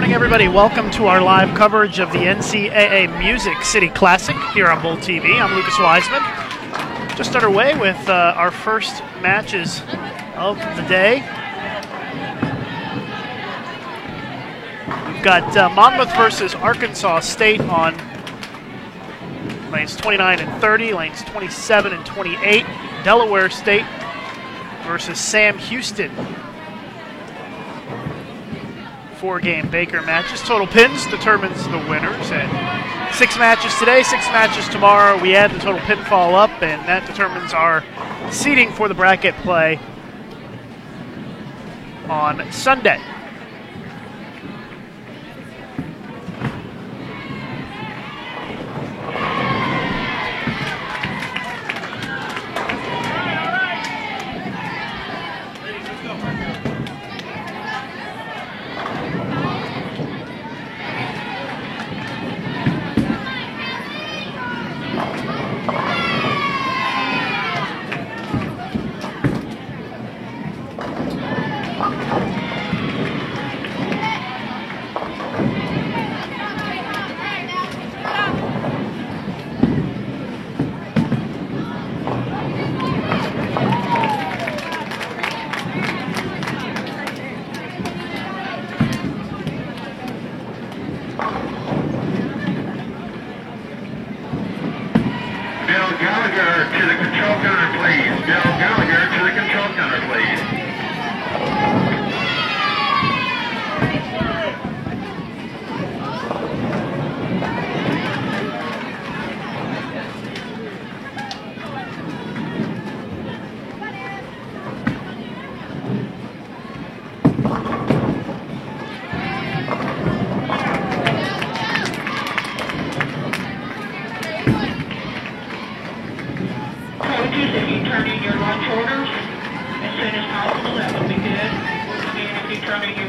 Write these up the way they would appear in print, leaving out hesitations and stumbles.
Everybody, welcome to our live coverage of the NCAA Music City Classic here on Bull TV. I'm Lucas Wiseman. Just underway with our first matches of the day. We've got Monmouth versus Arkansas State on lanes 29 and 30, lanes 27 and 28. Delaware State versus Sam Houston. 4-game Baker matches. Total pins determines the winners. And 6 matches today, 6 matches tomorrow. We add the total pinfall up, and that determines our seeding for the bracket play on Sunday.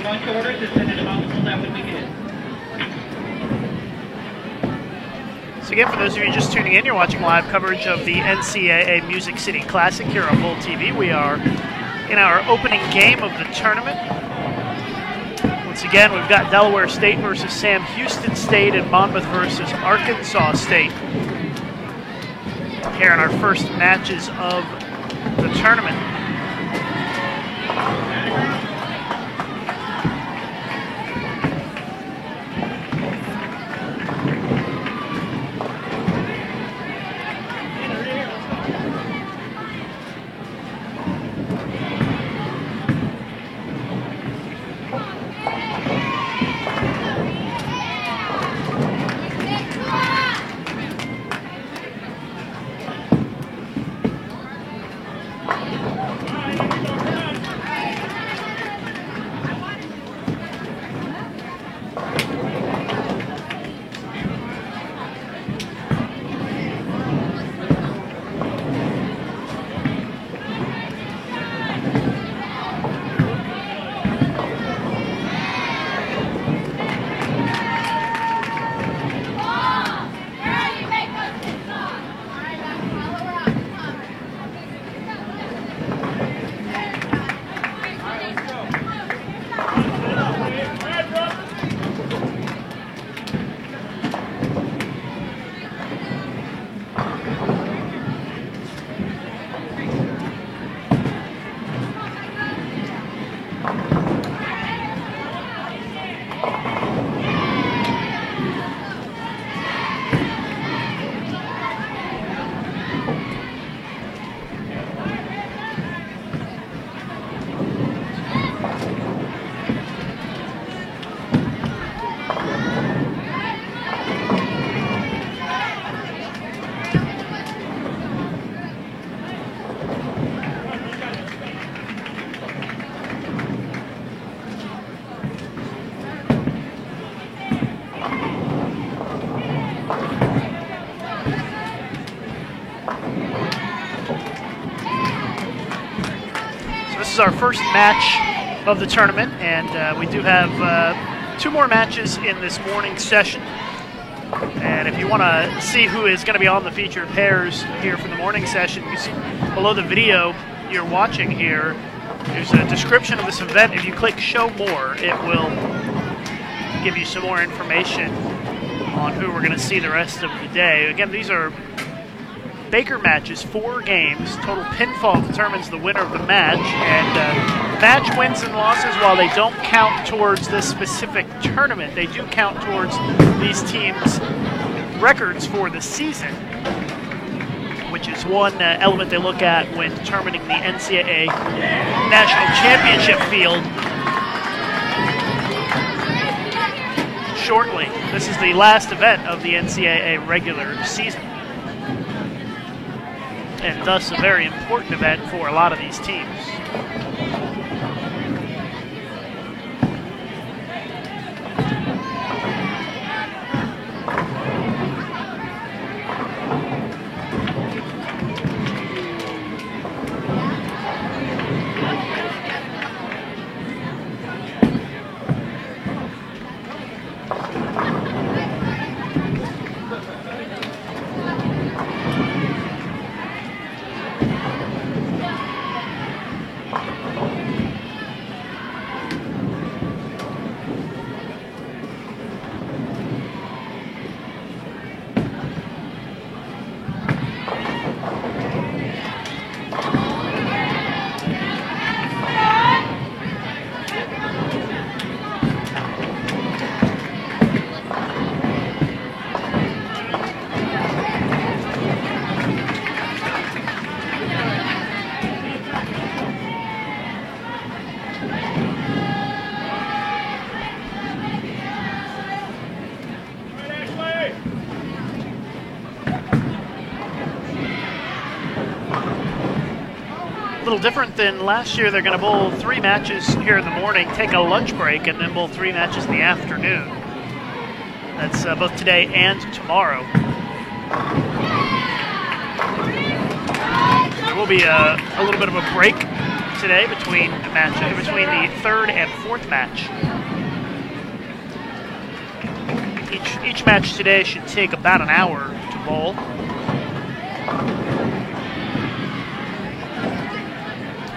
bunch orders and send it about the that would be good. So again, for those of you just tuning in, you're watching live coverage of the NCAA Music City Classic here on Bold TV. We are in our opening game of the tournament. Once again, we've got Delaware State versus Sam Houston State and Monmouth versus Arkansas State here in our first matches of the tournament. Our first match of the tournament, and we do have 2 more matches in this morning session. And if you want to see who is going to be on the featured pairs here for the morning session, you see below the video you're watching here, there's a description of this event. If you click show more, it will give you some more information on who we're going to see the rest of the day. Again, these are Baker matches, 4 games. Total pinfall determines the winner of the match. And match wins and losses, while they don't count towards this specific tournament, they do count towards these teams' records for the season, which is one element they look at when determining the NCAA National Championship field. Shortly, this is the last event of the NCAA regular season, and thus a very important event for a lot of these teams. Little different than last year. They're going to bowl 3 matches here in the morning, take a lunch break, and then bowl 3 matches in the afternoon. That's both today and tomorrow. There will be a little bit of a break today between the third and fourth match. Each match today should take about an hour to bowl.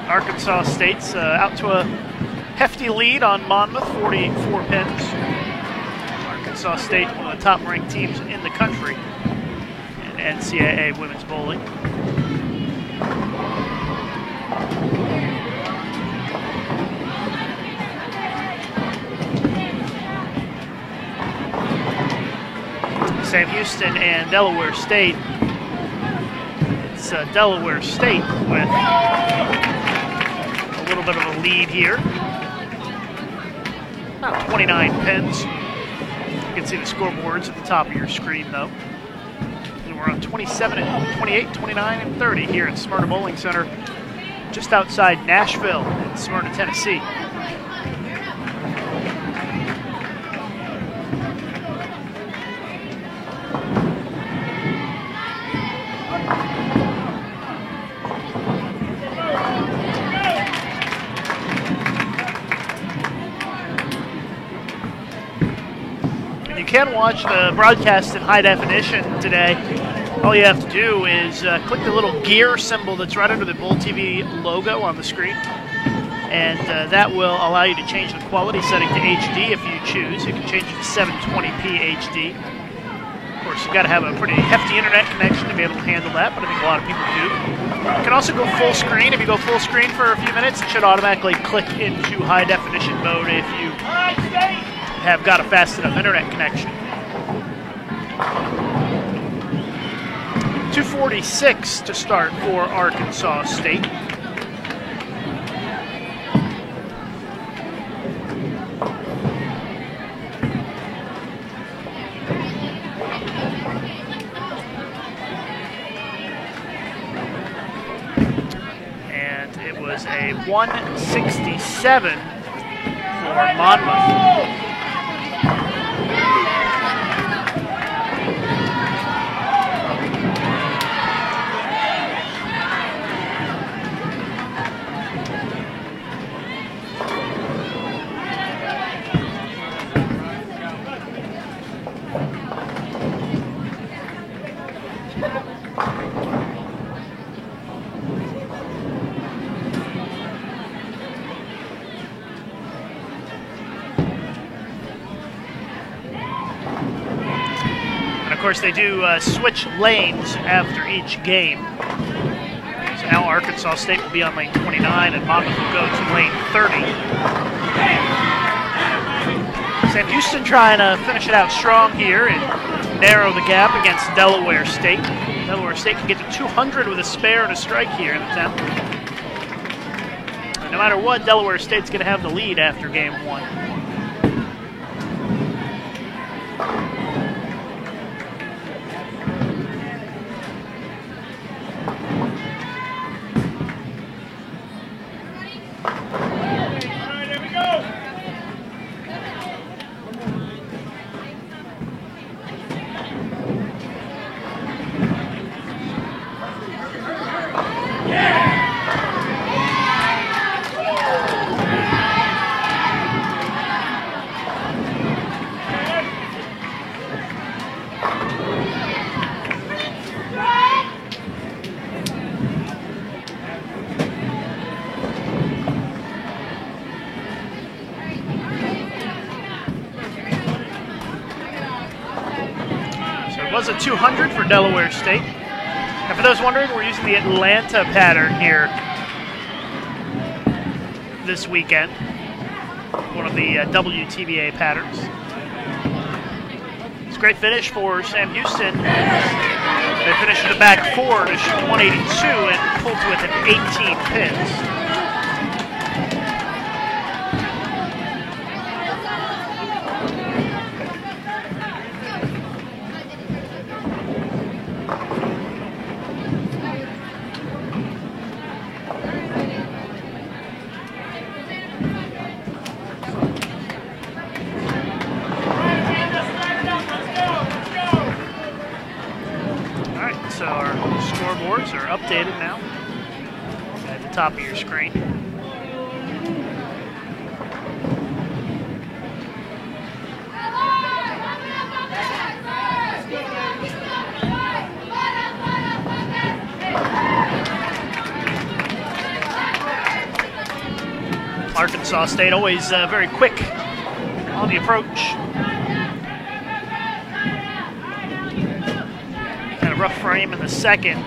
Arkansas State's out to a hefty lead on Monmouth, 44 pins. Arkansas State, one of the top-ranked teams in the country in NCAA women's bowling. Sam Houston and Delaware State. It's Delaware State with a little bit of a lead here. About 29 pins. You can see the scoreboards at the top of your screen, though. And we're on 27 and 28, 29 and 30 here at Smyrna Bowling Center, just outside Nashville in Smyrna, Tennessee. You can watch the broadcast in high definition today. All you have to do is click the little gear symbol that's right under the Bowl TV logo on the screen, and that will allow you to change the quality setting to HD if you choose. You can change it to 720p HD. Of course, you've got to have a pretty hefty internet connection to be able to handle that, but I think a lot of people do. You can also go full screen. If you go full screen for a few minutes, it should automatically click into high definition mode if you have got a fast enough internet connection. 2:46 to start for Arkansas State. And it was a 167 for Monmouth. Of course, they do switch lanes after each game. So now Arkansas State will be on lane 29 and Monmouth will go to lane 30. Sam Houston trying to finish it out strong here and narrow the gap against Delaware State. Delaware State can get to 200 with a spare and a strike here in the 10th. And no matter what, Delaware State's going to have the lead after game one. Was a 200 for Delaware State. And for those wondering, we're using the Atlanta pattern here this weekend. One of the WTBA patterns. It's a great finish for Sam Houston. They finished in the back four to shoot 182 and pulled to within 18 pins. So our scoreboards are updated now at the top of your screen. Arkansas State always very quick on the approach. Kind of rough frame in the second.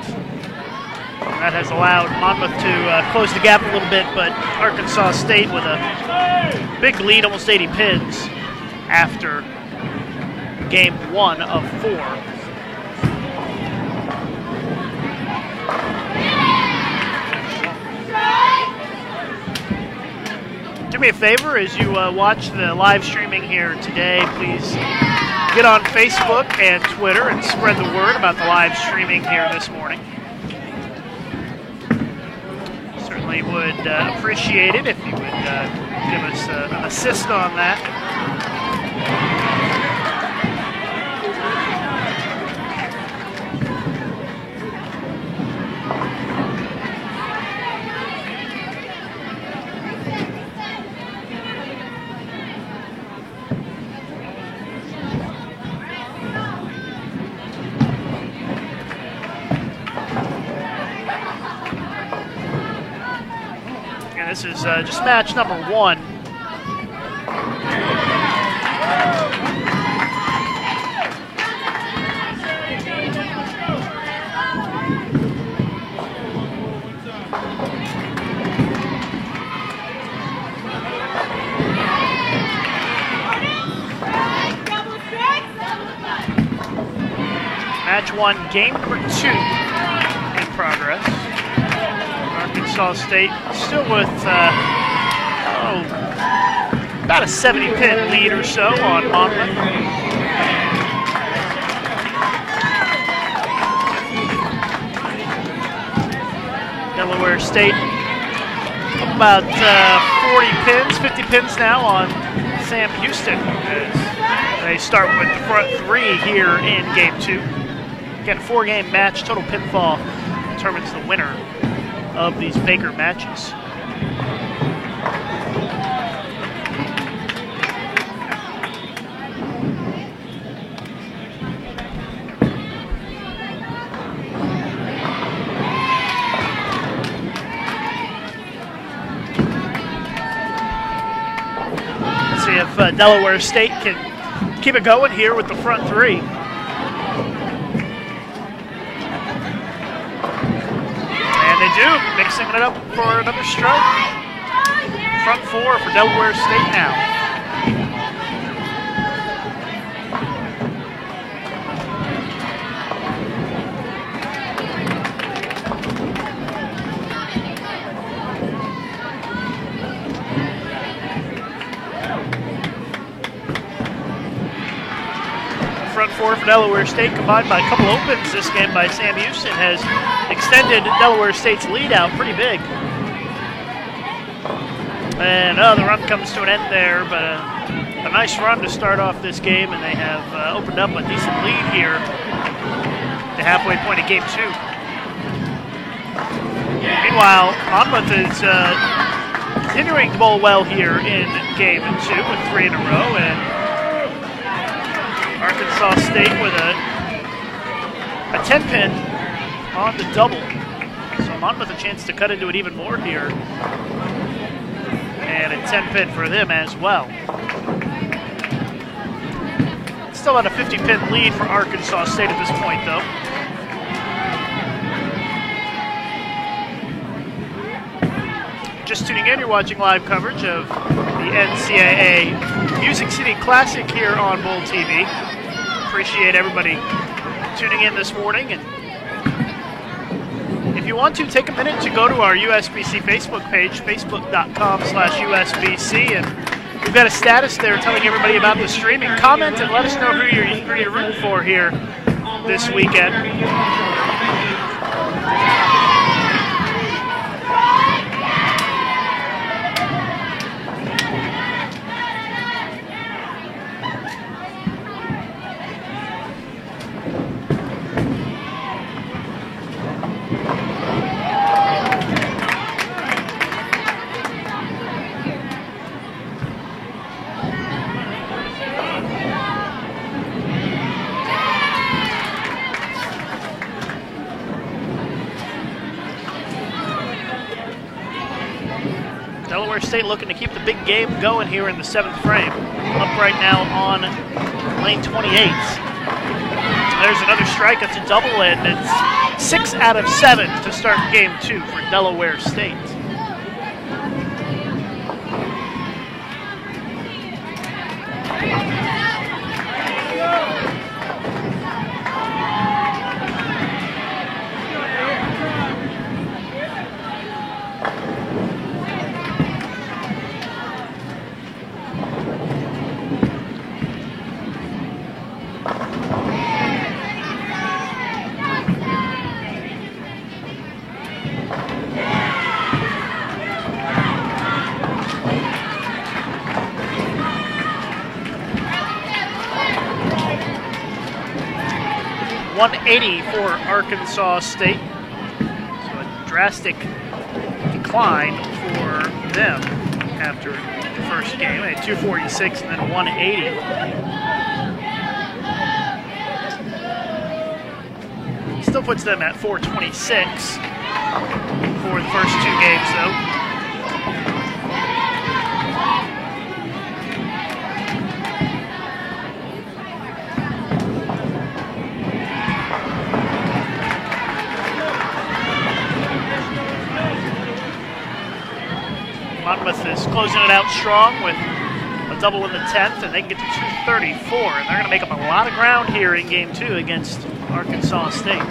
That has allowed Monmouth to close the gap a little bit, but Arkansas State with a big lead, almost 80 pins, after game 1 of 4. Do me a favor as you watch the live streaming here today. Please get on Facebook and Twitter and spread the word about the live streaming here this morning. Certainly would appreciate it if you would give us an assist on that. This is just match number 1. Match 1, game number 2 in progress. Arkansas State still with about a 70-pin lead or so on Monmouth. Delaware State about 40 pins, 50 pins now on Sam Houston as they start with the front 3 here in game 2. Again, 4-game match, total pinfall determines the winner of these Baker matches. Let's see if Delaware State can keep it going here with the front 3. Mixing it up for another strike. Front 4 for Delaware State now. Front 4 for Delaware State, combined by a couple opens this game by Sam Houston, has extended Delaware State's lead out pretty big. And the run comes to an end there, but a nice run to start off this game, and they have opened up a decent lead here at the halfway point of game 2. Meanwhile, Monmouth is continuing to bowl well here in game 2 with 3 in a row, and Arkansas State with a 10-pin on the double. So Monmouth a chance to cut into it even more here. And a 10-pin for them as well. Still at a 50-pin lead for Arkansas State at this point, though. Just tuning in, you're watching live coverage of the NCAA Music City Classic here on Bowl TV. Appreciate everybody tuning in this morning, and if you want to, take a minute to go to our USBC Facebook page, facebook.com/USBC, and we've got a status there telling everybody about the streaming. Comment and let us know who you're rooting for here this weekend. Delaware State looking to keep the big game going here in the 7th frame. Up right now on lane 28. There's another strike. It's a double, and it's 6 out of 7 to start game 2 for Delaware State. .180 for Arkansas State. So a drastic decline for them after the first game. They had 246 and then 180. Still puts them at 426 for the first 2 games, though. Monmouth is closing it out strong with a double in the 10th, and they can get to 234, and they're going to make up a lot of ground here in game 2 against Arkansas State.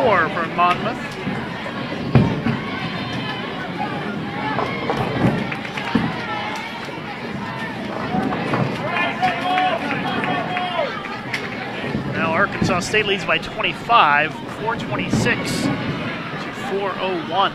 For Monmouth. Now Arkansas State leads by 25, 426 to 401.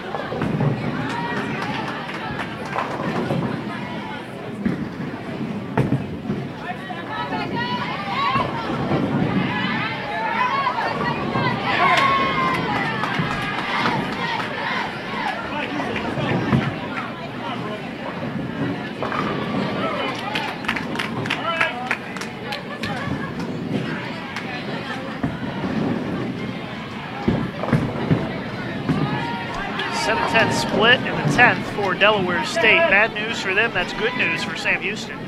Split in the 10th for Delaware State. Bad news for them, that's good news for Sam Houston.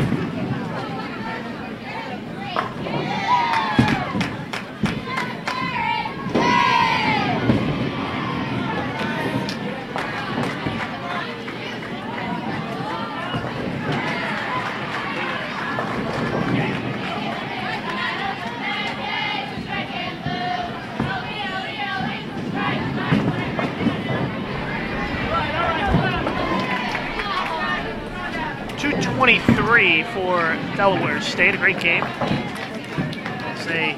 For Delaware State, a great game as they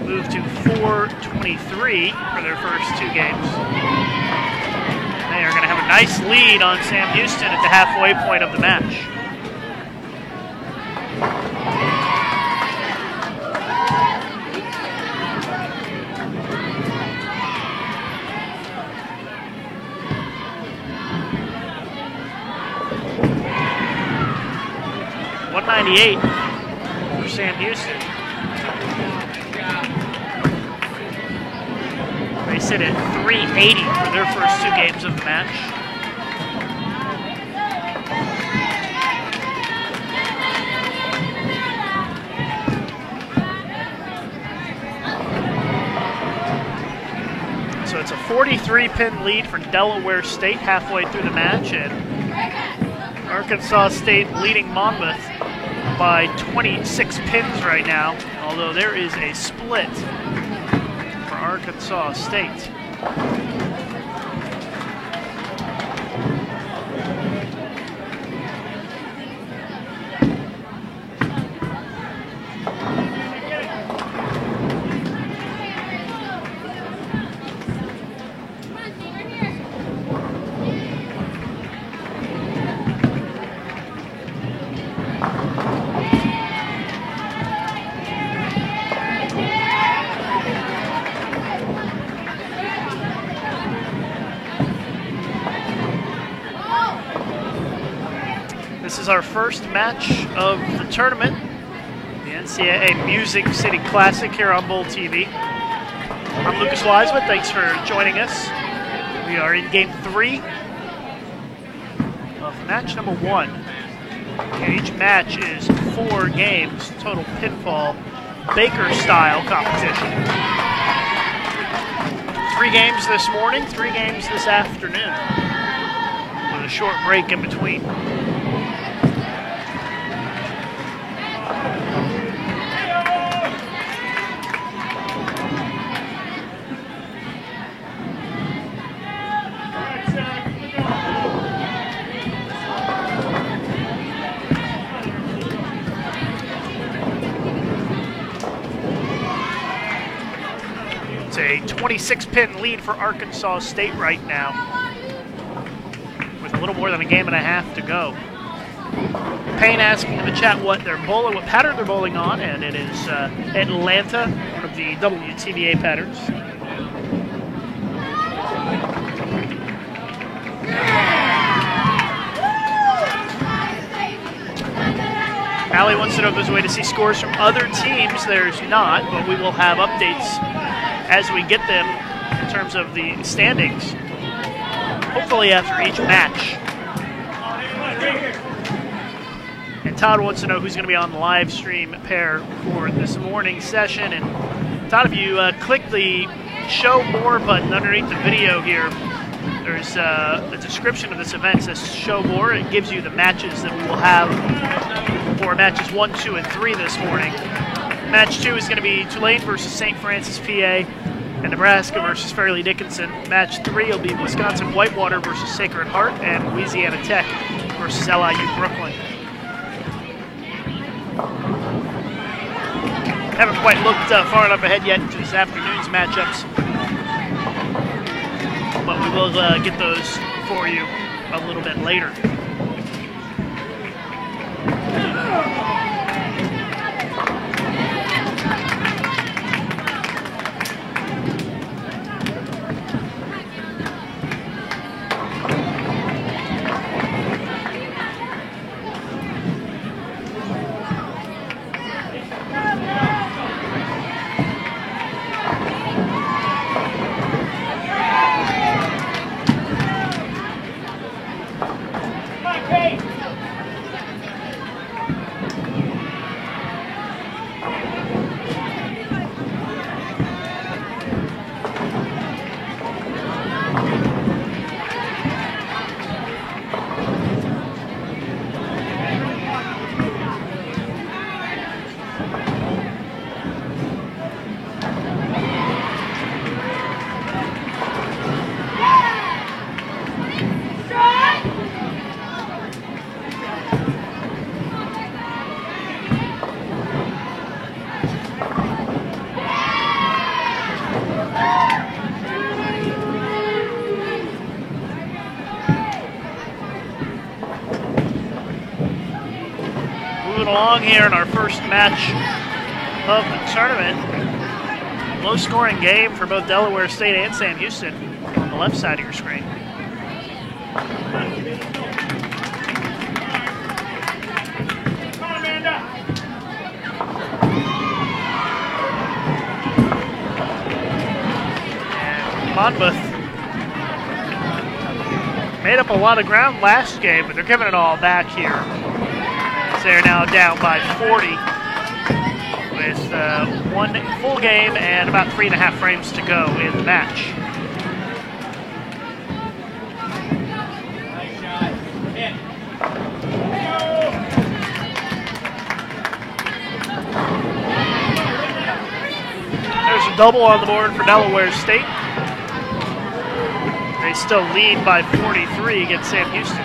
move to 423 for their first 2 games. They are going to have a nice lead on Sam Houston at the halfway point of the match. For Sam Houston. They sit at 380 for their first 2 games of the match. So it's a 43-pin lead for Delaware State halfway through the match, and Arkansas State leading Monmouth by 26 pins right now, although there is a split for Arkansas State. is our first match of the tournament, the NCAA Music City Classic here on Bowl TV. I'm Lucas Wiseman. Thanks for joining us. We are in Game 3 of match number 1. And each match is 4 games, total pinfall, Baker-style competition. 3 games this morning, 3 games this afternoon, with a short break in between. A 26-pin lead for Arkansas State right now, with a little more than a game and a half to go. Payne asking in the chat what pattern they're bowling on, and it is Atlanta, one of the WTBA patterns. Allie wants to know if there's a way to see scores from other teams. There's not, but we will have updates as we get them in terms of the standings, hopefully after each match. And Todd wants to know who's going to be on the live stream pair for this morning's session. And Todd, if you click the Show More button underneath the video here, there's the description of this event says Show More. It gives you the matches that we will have for matches 1, 2, and 3 this morning. Match 2 is going to be Tulane versus St. Francis, PA, and Nebraska versus Fairleigh Dickinson. Match 3 will be Wisconsin Whitewater versus Sacred Heart, and Louisiana Tech versus LIU Brooklyn. Haven't quite looked far enough ahead yet to this afternoon's matchups, but we will get those for you a little bit later. Along here in our first match of the tournament. Low scoring game for both Delaware State and Sam Houston on the left side of your screen. And Monmouth made up a lot of ground last game, but they're giving it all back here. They're now down by 40 with 1 full game and about 3.5 frames to go in the match. There's a double on the board for Delaware State. They still lead by 43 against Sam Houston.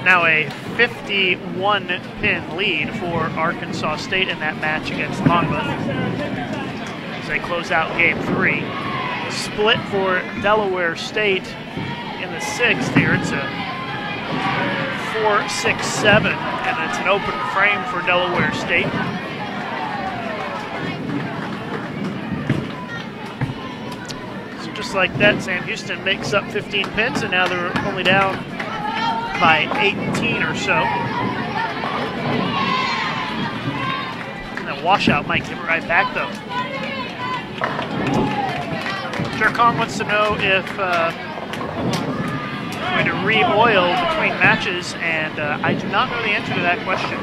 Now a 51-pin lead for Arkansas State in that match against Monmouth as they close out Game 3. Split for Delaware State in the 6th here. It's a 4-6-7, and it's an open frame for Delaware State. So just like that, Sam Houston makes up 15 pins, and now they're only down by 18 or so. And that washout might give it right back, though. Jerkong wants to know if going to re-oil between matches, and I do not know the answer to that question.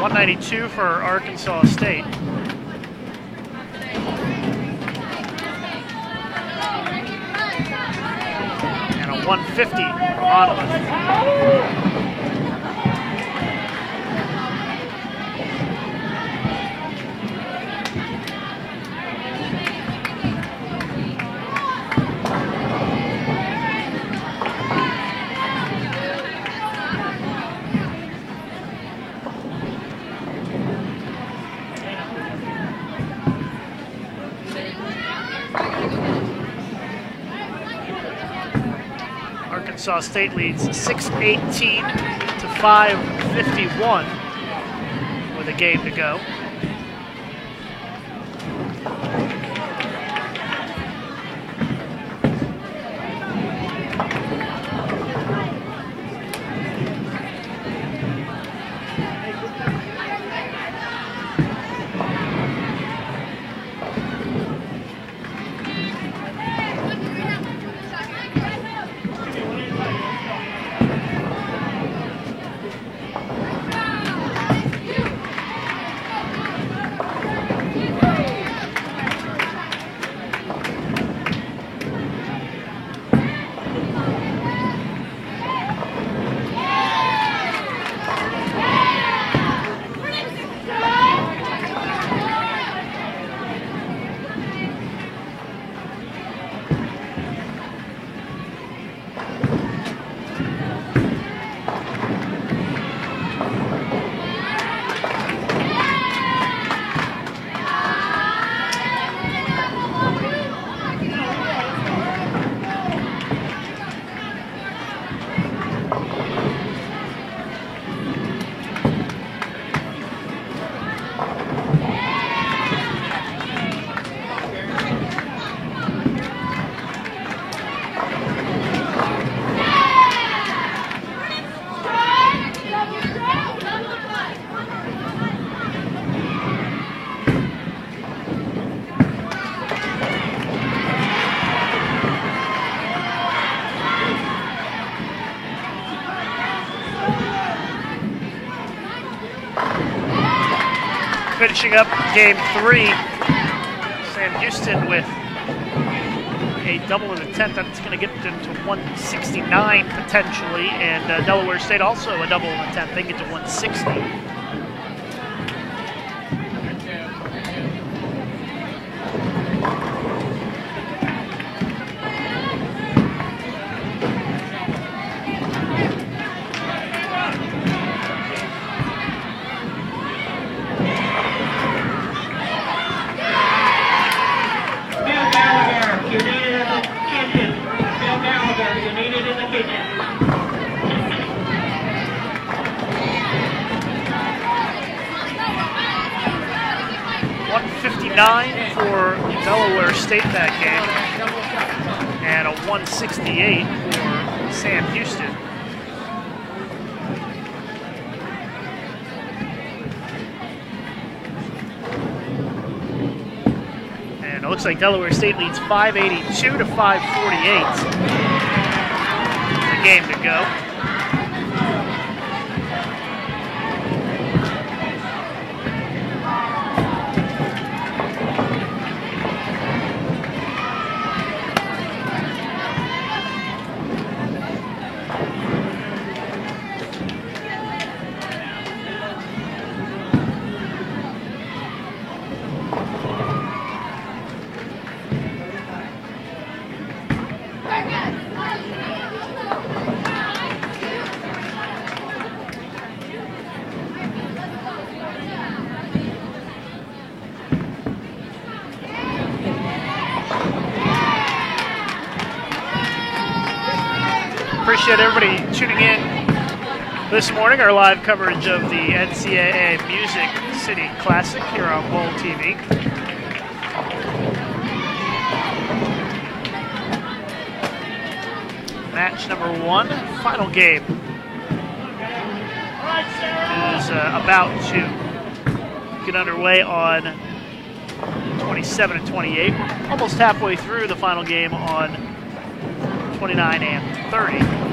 .192 for Arkansas State. And a 150 for Monmouth. Arkansas State leads 6:18 to 5:51 with a game to go. Finishing up game 3, Sam Houston with a double in the 10th. That's going to get them to 169 potentially, and Delaware State also a double in the 10th. They get to 160. For Delaware State that game, and a 168 for Sam Houston. And it looks like Delaware State leads 582 to 548. The game to go. Appreciate everybody tuning in this morning. Our live coverage of the NCAA Music City Classic here on Bowl TV. Match number 1, final game, is about to get underway on 27 and 28. We're almost halfway through the final game on 29 and 30.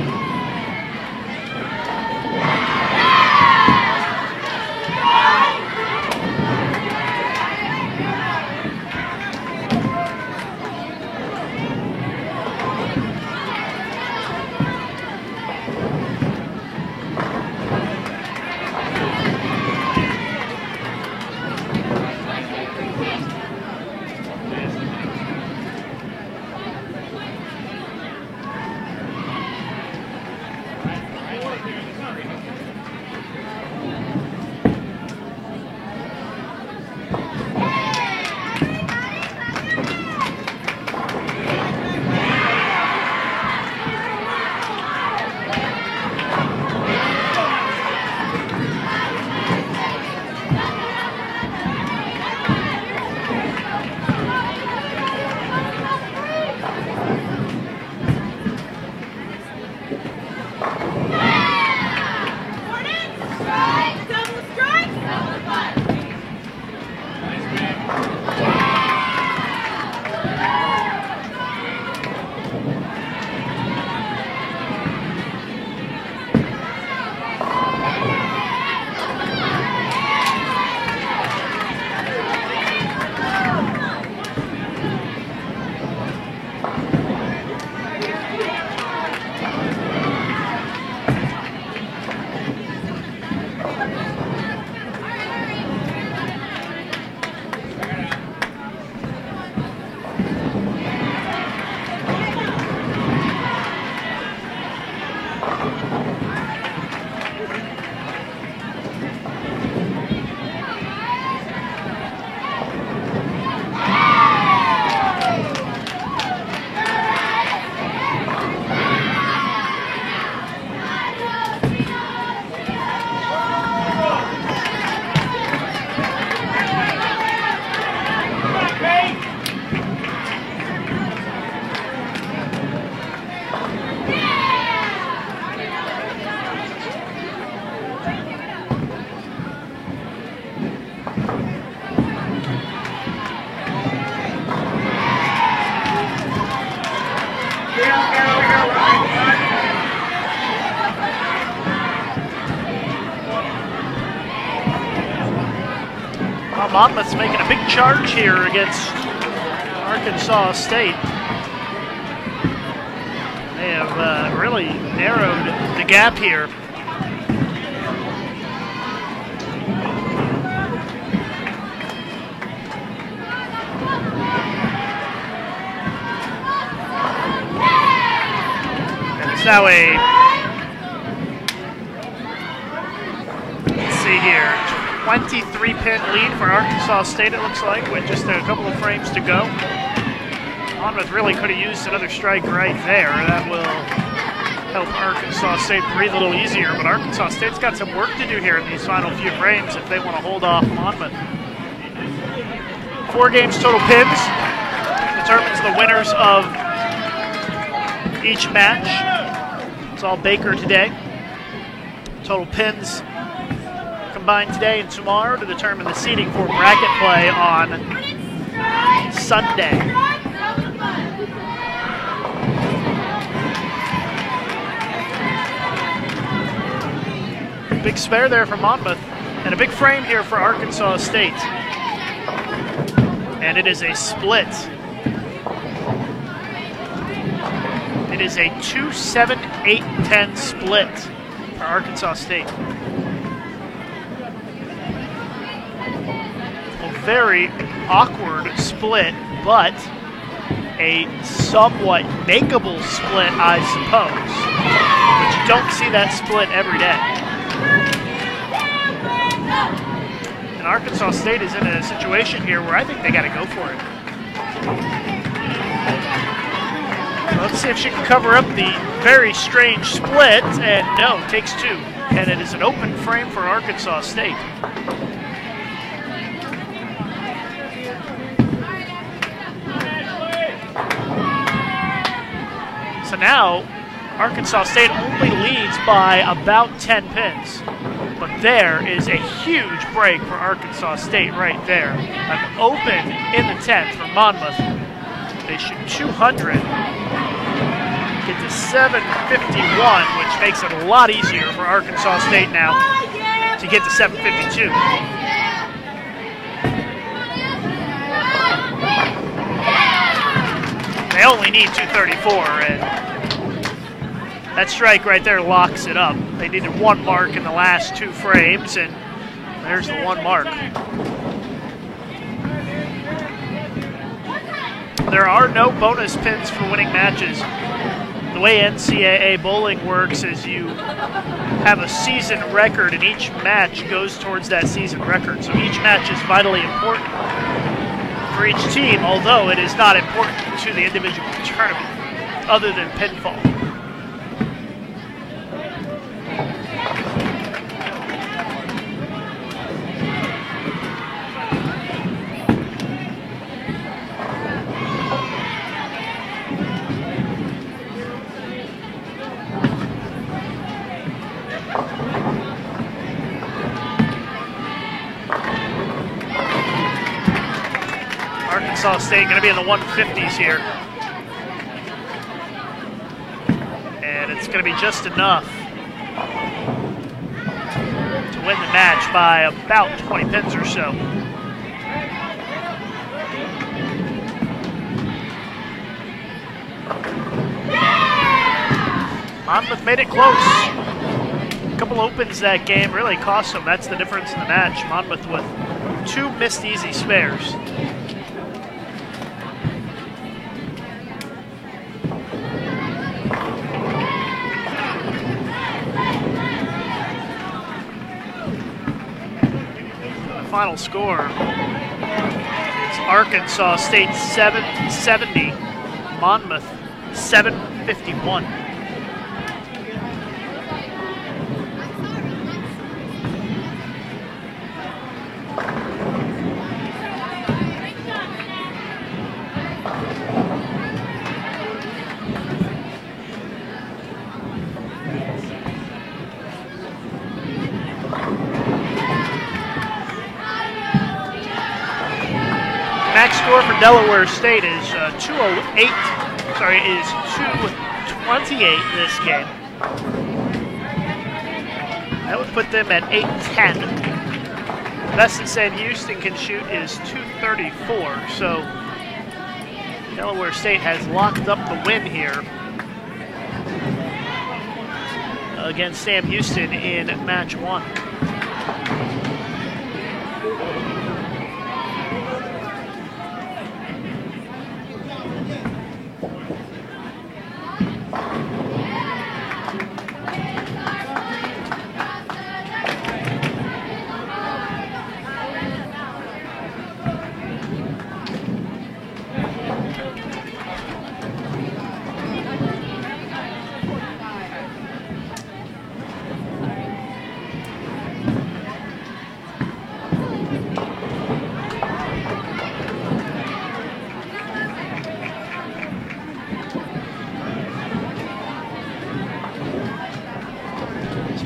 Monmouth's making a big charge here against Arkansas State. They have really narrowed the gap here. And it's now let's see here, 23-pin lead for Arkansas State, it looks like, with just a couple of frames to go. Monmouth really could have used another strike right there. That will help Arkansas State breathe a little easier, but Arkansas State's got some work to do here in these final few frames if they want to hold off Monmouth. 4 games total pins determines the winners of each match. It's all Baker today. Total pins combined today and tomorrow to determine the seeding for bracket play on Sunday. Big spare there for Monmouth, and a big frame here for Arkansas State. And it is a split. It is a 2-7, 8-10 split for Arkansas State. A very awkward split, but a somewhat makeable split, I suppose. But you don't see that split every day. And Arkansas State is in a situation here where I think they got to go for it. Let's see if she can cover up the very strange split, and no, takes 2. And it is an open frame for Arkansas State. So now, Arkansas State only leads by about 10 pins. But there is a huge break for Arkansas State right there. An open in the 10th for Monmouth. They shoot 200, get to 751, which makes it a lot easier for Arkansas State now to get to 752. They only need 234, and that strike right there locks it up. They needed 1 mark in the last 2 frames, and there's the 1 mark. There are no bonus pins for winning matches. The way NCAA bowling works is you have a season record, and each match goes towards that season record. So each match is vitally important for each team, although it is not important to the individual tournament, other than pinfall. Arkansas State going to be in the 150s here. And it's going to be just enough to win the match by about 20 pins or so. Monmouth made it close. A couple opens that game really cost them. That's the difference in the match. Monmouth with 2 missed easy spares. Final score is Arkansas State 770, Monmouth 751. Max score for Delaware State is 208. Sorry, is 228 this game. That would put them at 810. Best that Sam Houston can shoot is 234, so Delaware State has locked up the win here against Sam Houston in match 1.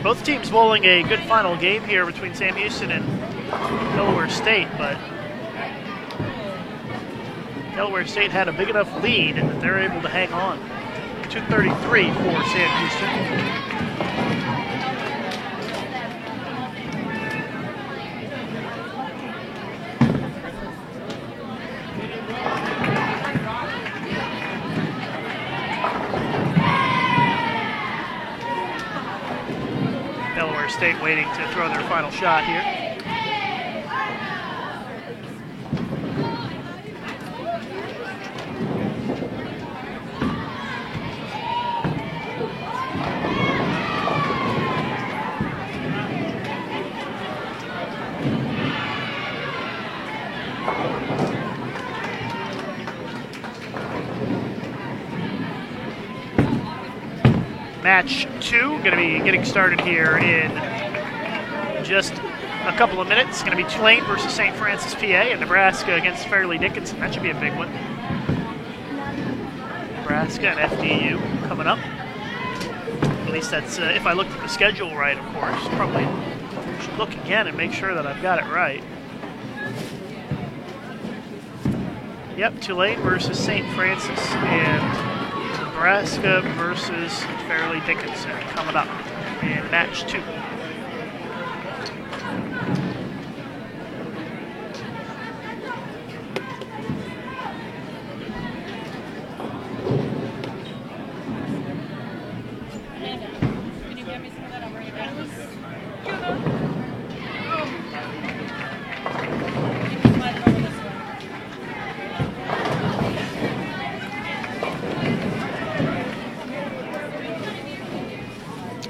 Both teams bowling a good final game here between Sam Houston and Delaware State, but Delaware State had a big enough lead that they're able to hang on. 233 for Sam Houston. State waiting to throw their final shot here. Match 2 going to be getting started here in just a couple of minutes. It's going to be Tulane versus St. Francis, PA, and Nebraska against Fairleigh Dickinson. That should be a big one. Nebraska and FDU coming up. At least that's, if I looked at the schedule right, of course. Probably should look again and make sure that I've got it right. Yep, Tulane versus St. Francis and Nebraska versus Fairleigh Dickinson coming up in match 2.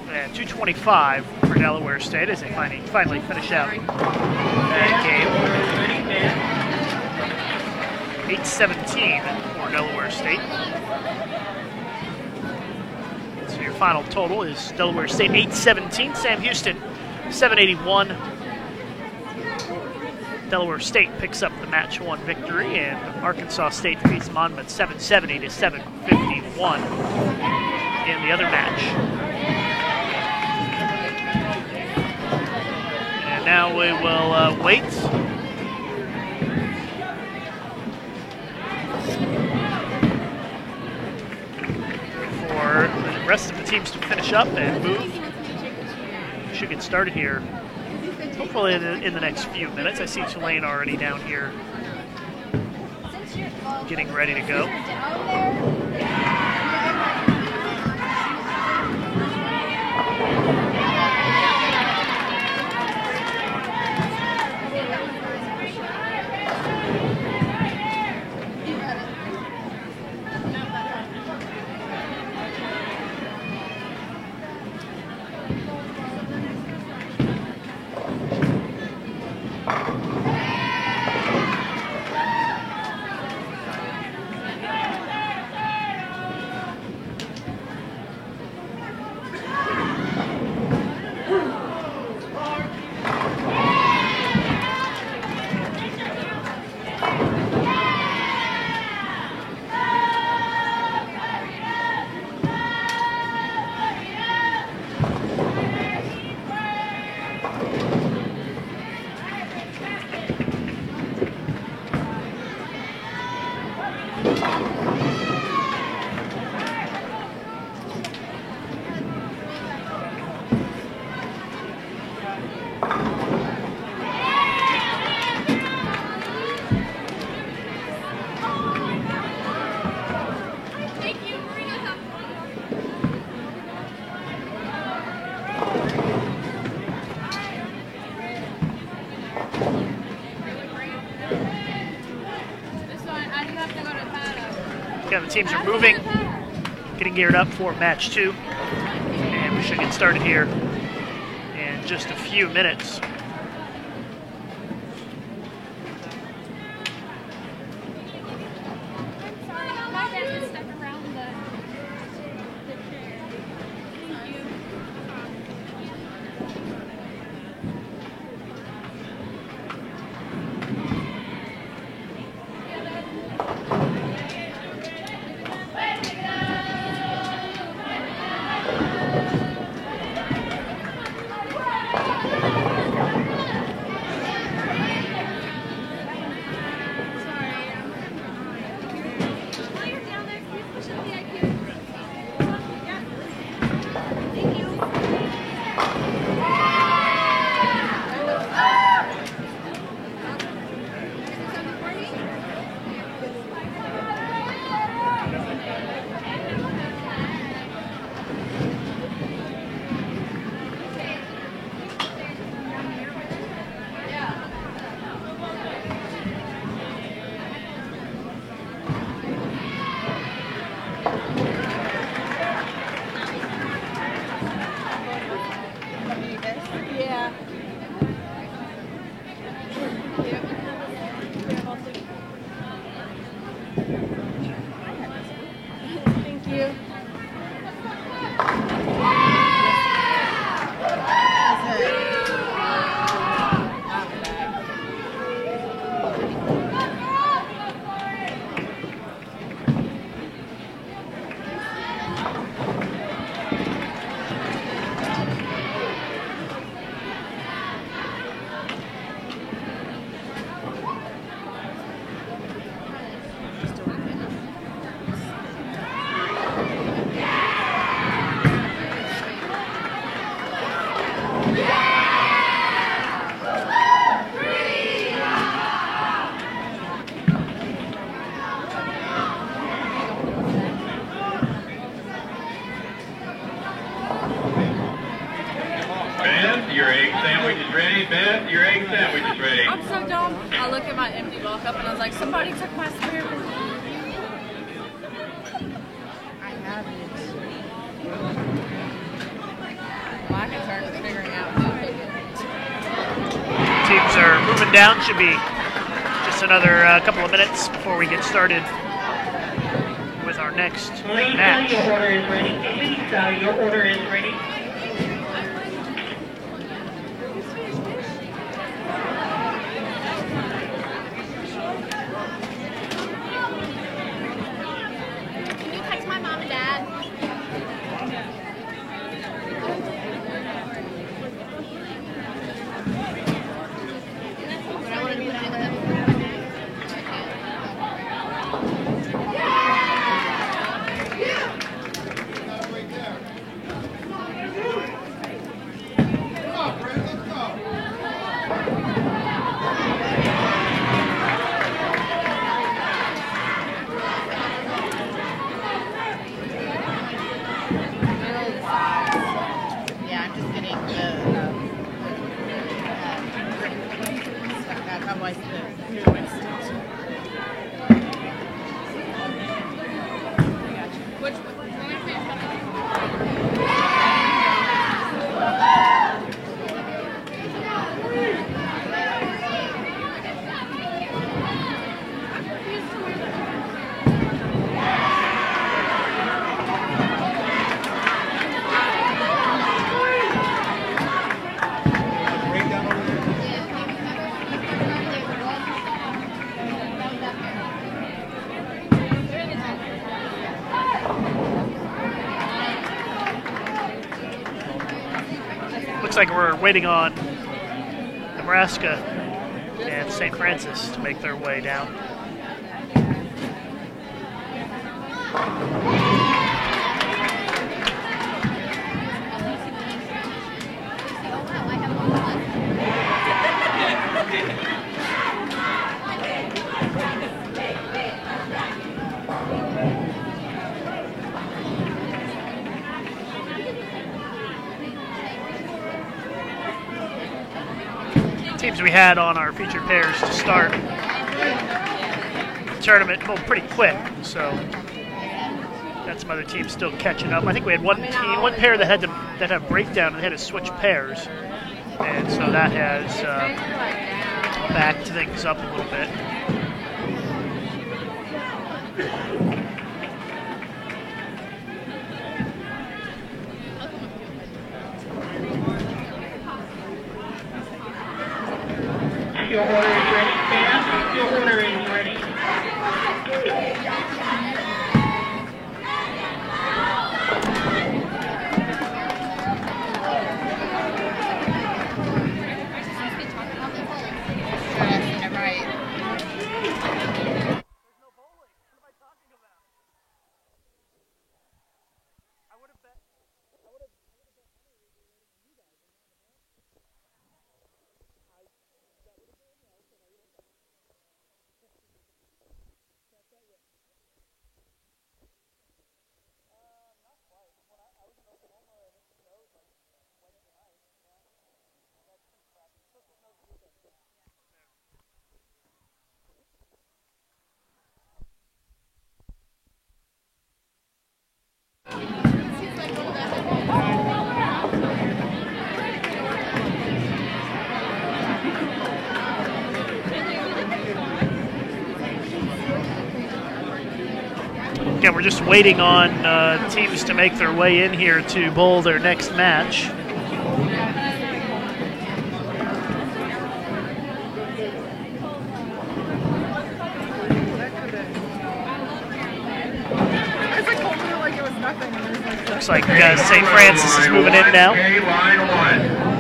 And 225 for Delaware State as they finally finish out that game. 817 for Delaware State. So your final total is Delaware State 817, Sam Houston 781. Delaware State picks up the match 1 victory, and Arkansas State defeats Monmouth 770 to 751 in the other match. And now we will wait for the rest of the teams to finish up and move. We should get started here hopefully in the next few minutes. I see Tulane already down here getting ready to go. teams are moving, getting geared up for match 2. And we should get started here in just a few minutes. Your egg sandwich is ready. Beth, your egg sandwich is ready. I'm so dumb. I look at my empty bowl cup and I was like, somebody took my spare one. I have it. Well, I can start figuring out who took it. Teams are moving down. Should be just another couple of minutes before we get started with our next match. Your order is ready. Please, your order is ready. Looks like we're waiting on Nebraska and St. Francis to make their way down. Teams we had on our featured pairs to start the tournament pretty quick, so Got some other teams still catching up. I think we had one pair that had a breakdown and they had to switch pairs, and so that has backed things up a little bit. Your order is ready, band. Your order is ready. Again, we're just waiting on teams to make their way in here to bowl their next match. Looks like St. Francis is moving in now. Line 1.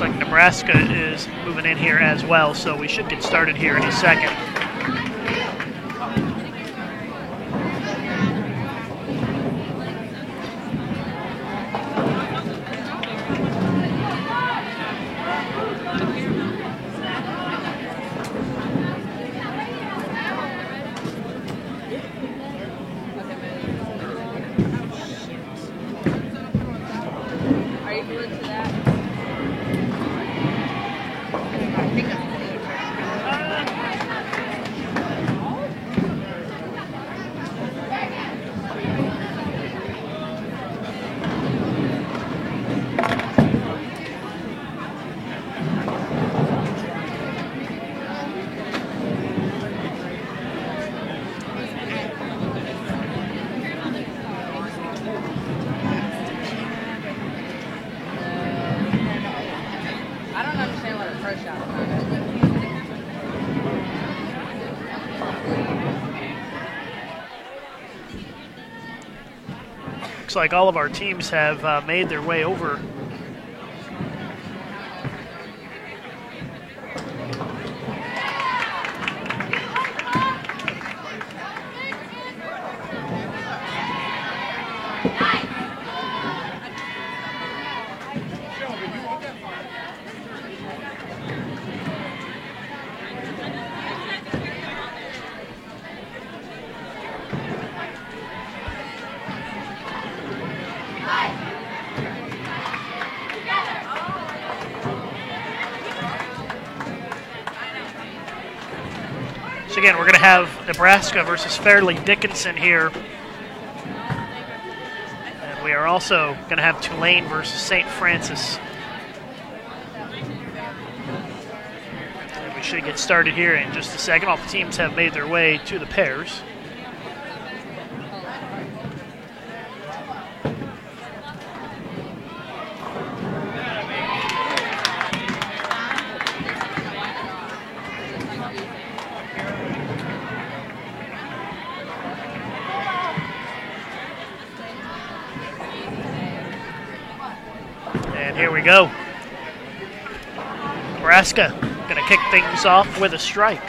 Like Nebraska is moving in here as well, so we should get started here in a second. Looks like all of our teams have made their way over. So again, we're going to have Nebraska versus Fairleigh Dickinson here. And we are also going to have Tulane versus St. Francis. And we should get started here in just a second. All the teams have made their way to the pairs. Here we go. Nebraska going to kick things off with a strike.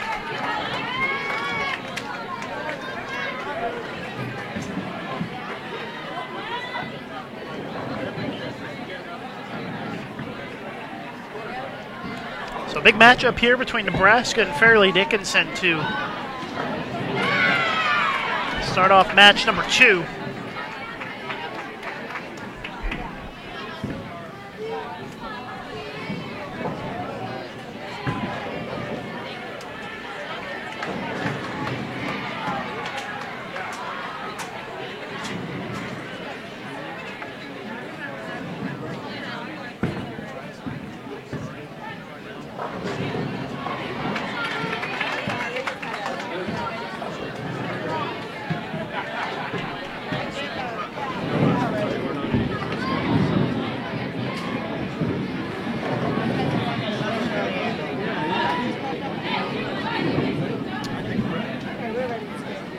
So big matchup here between Nebraska and Fairleigh Dickinson to start off match number 2.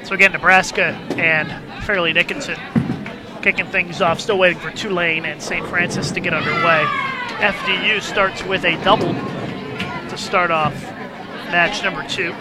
So again, Nebraska and Fairleigh Dickinson kicking things off. Still waiting for Tulane and St. Francis to get underway. FDU starts with a double to start off match number 2.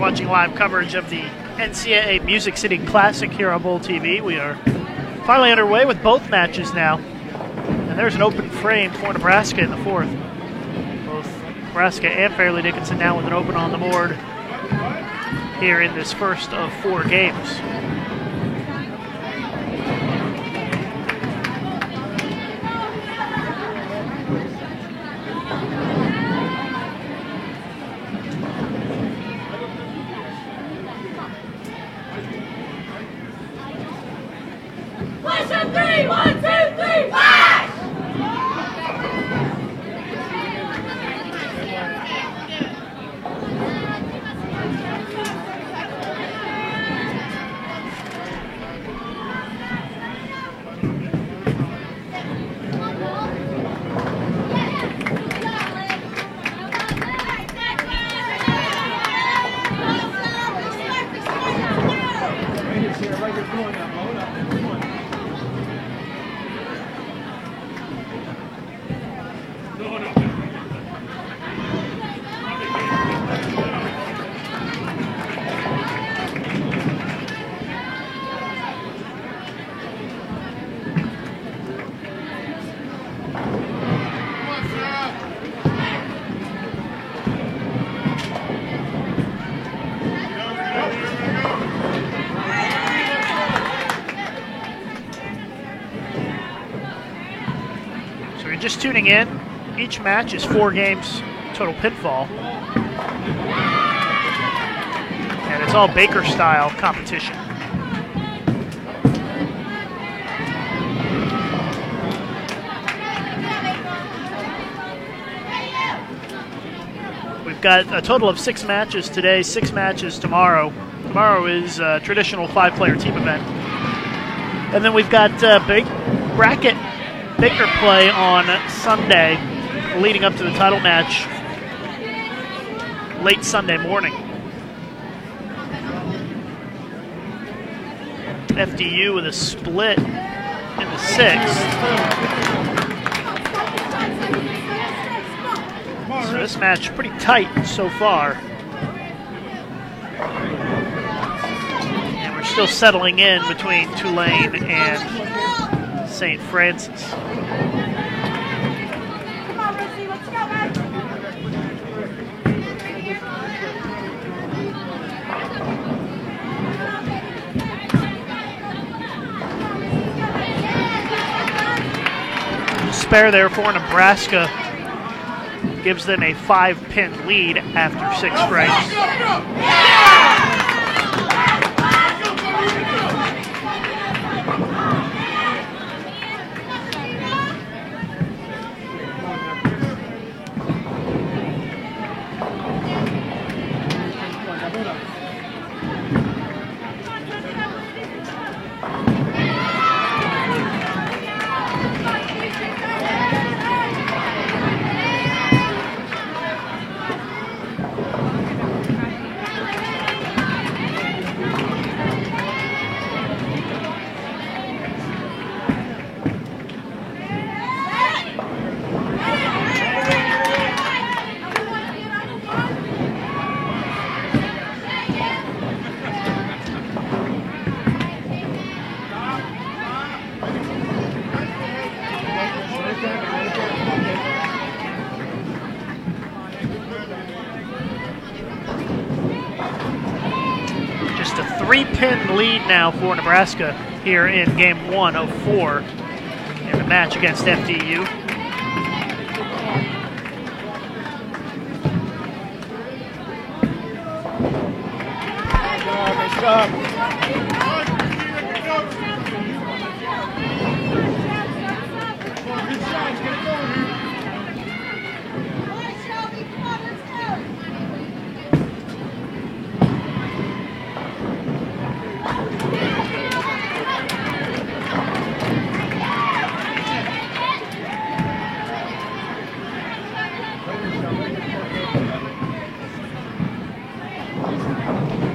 Watching live coverage of the NCAA Music City Classic here on Bowl TV. We are finally underway with both matches now. And there's an open frame for Nebraska in the 4th. Both Nebraska and Fairleigh Dickinson now with an open on the board here in this first of 4 games. Just tuning in, each match is 4 games total pinfall. And it's all Baker style competition. We've we've got a total of 6 matches today, 6 matches tomorrow. Tomorrow is a traditional 5-player team event. And then we've got big bracket Baker play on Sunday, leading up to the title match late Sunday morning. FDU with a split in the 6th. So this match pretty tight so far. And we're still settling in between Tulane and St. Francis. Spare there for Nebraska gives them a 5-pin lead after 6 frames. Just a 3-pin lead now for Nebraska here in game 1 of 4 in the match against FDU. Nice job.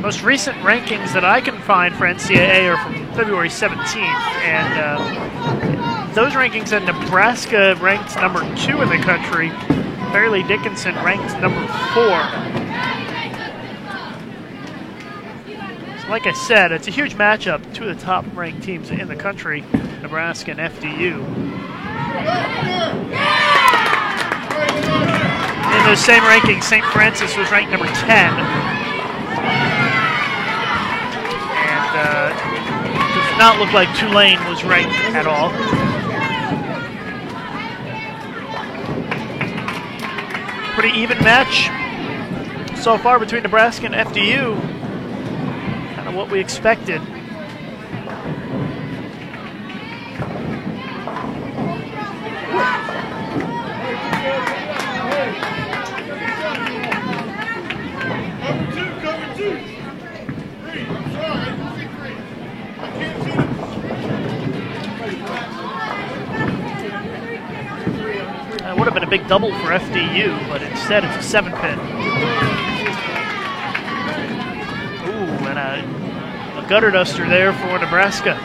Most recent rankings that I can find for NCAA are from February 17th, and those rankings had Nebraska ranked number 2 in the country, Fairleigh Dickinson ranked number 4. So like I said, it's a huge matchup, 2 of the top-ranked teams in the country, Nebraska and FDU. In those same rankings, St. Francis was ranked number 10. Does not look like Tulane was ranked at all. Pretty even match so far between Nebraska and FDU. Kind of what we expected. It would have been a big double for FDU, but instead it's a 7-pin. Ooh, and a gutter duster there for Nebraska.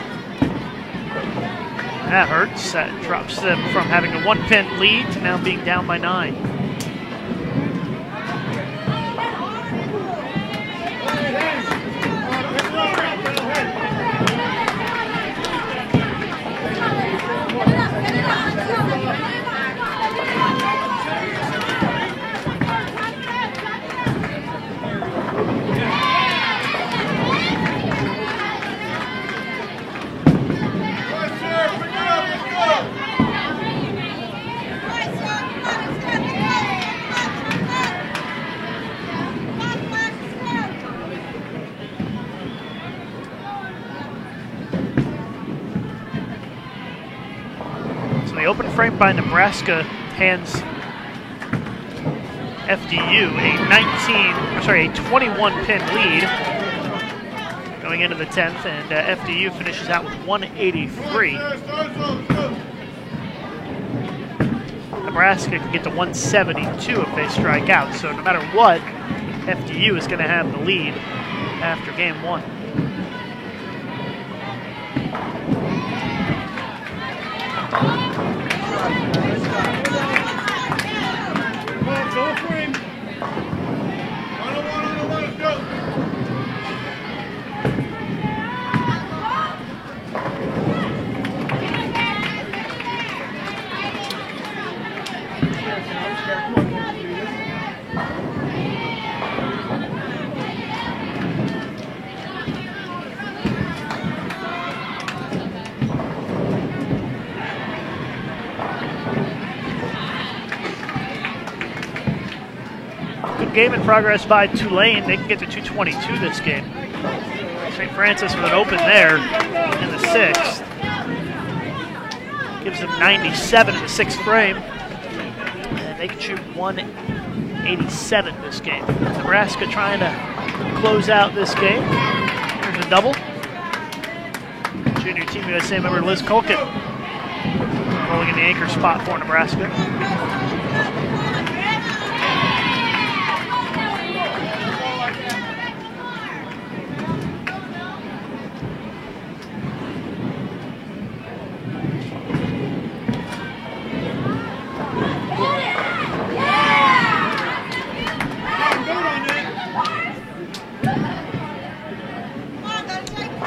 That hurts. That drops them from having a 1-pin lead to now being down by 9. The open frame by Nebraska hands FDU a 21 pin lead going into the 10th, and FDU finishes out with 183. Nebraska can get to 172 if they strike out, so no matter what, FDU is going to have the lead after game 1. Game in progress by Tulane. They can get to 222 this game. St. Francis with an open there in the 6th. Gives them 97 in the 6th frame. And they can shoot 187 this game. Nebraska trying to close out this game. Here's a double. Junior Team USA member Liz Culkin rolling in the anchor spot for Nebraska.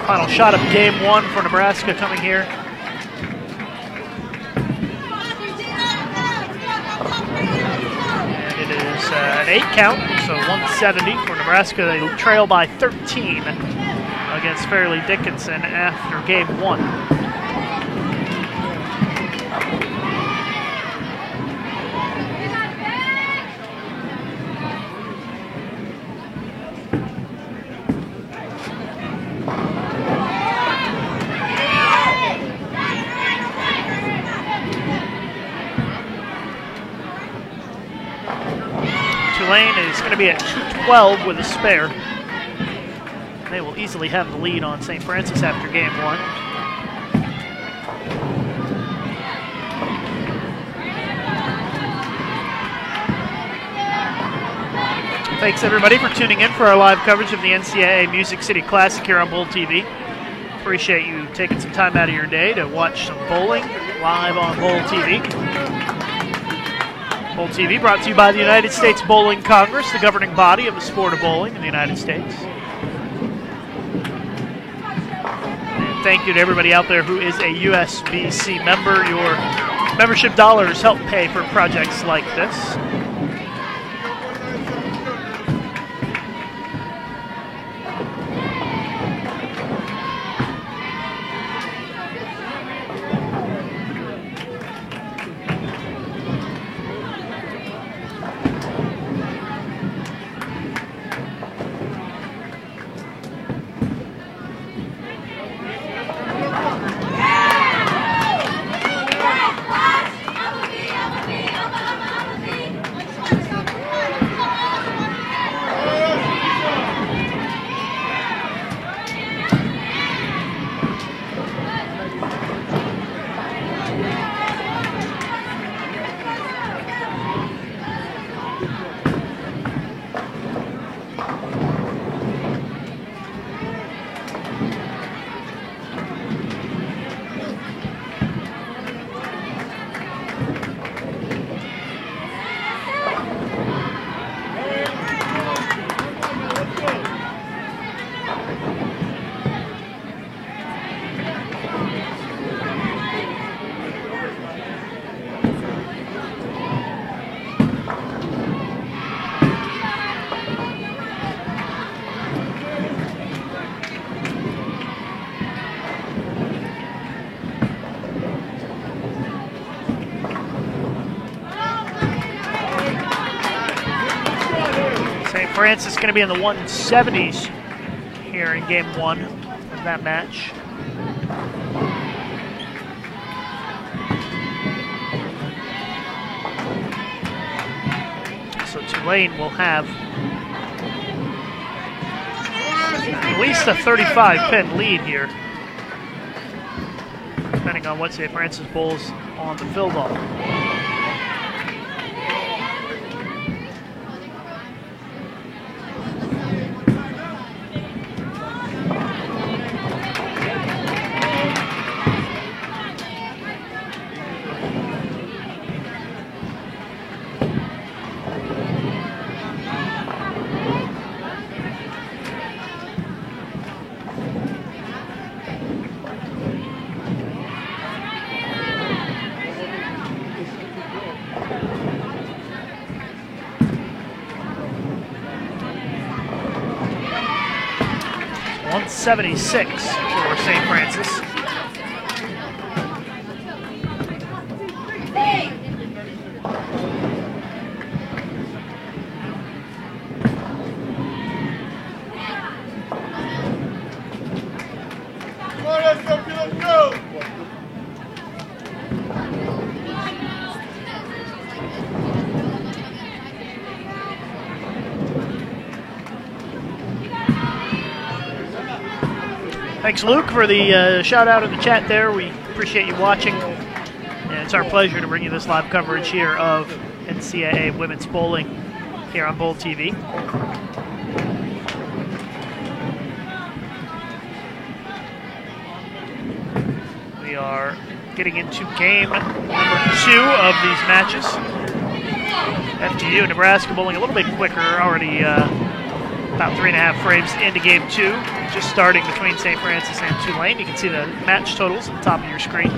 Final shot of game 1 for Nebraska coming here. And it is an 8 count, so 170 for Nebraska. They trail by 13 against Fairleigh Dickinson after game 1. Tulane is going to be at 212 with a spare. They will easily have the lead on St. Francis after game 1. Thanks everybody for tuning in for our live coverage of the NCAA Music City Classic here on Bowl TV. Appreciate you taking some time out of your day to watch some bowling live on Bowl TV. Bowl TV brought to you by the United States Bowling Congress, the governing body of the sport of bowling in the United States. And thank you to everybody out there who is a USBC member. Your membership dollars help pay for projects like this. Francis is going to be in the 170s here in game 1 of that match. So Tulane will have at least a 35-pin lead here, depending on what St. Francis bowls on the field ball. .176 for St. Francis. Let's go! Thanks, Luke, for the shout out in the chat there. We appreciate you watching, and it's our pleasure to bring you this live coverage here of NCAA women's bowling here on Bowl TV. We are getting into game number 2 of these matches. FGU, Nebraska bowling a little bit quicker, already about 3.5 frames into game 2, just starting between St. Francis and Tulane. You can see the match totals at the top of your screen.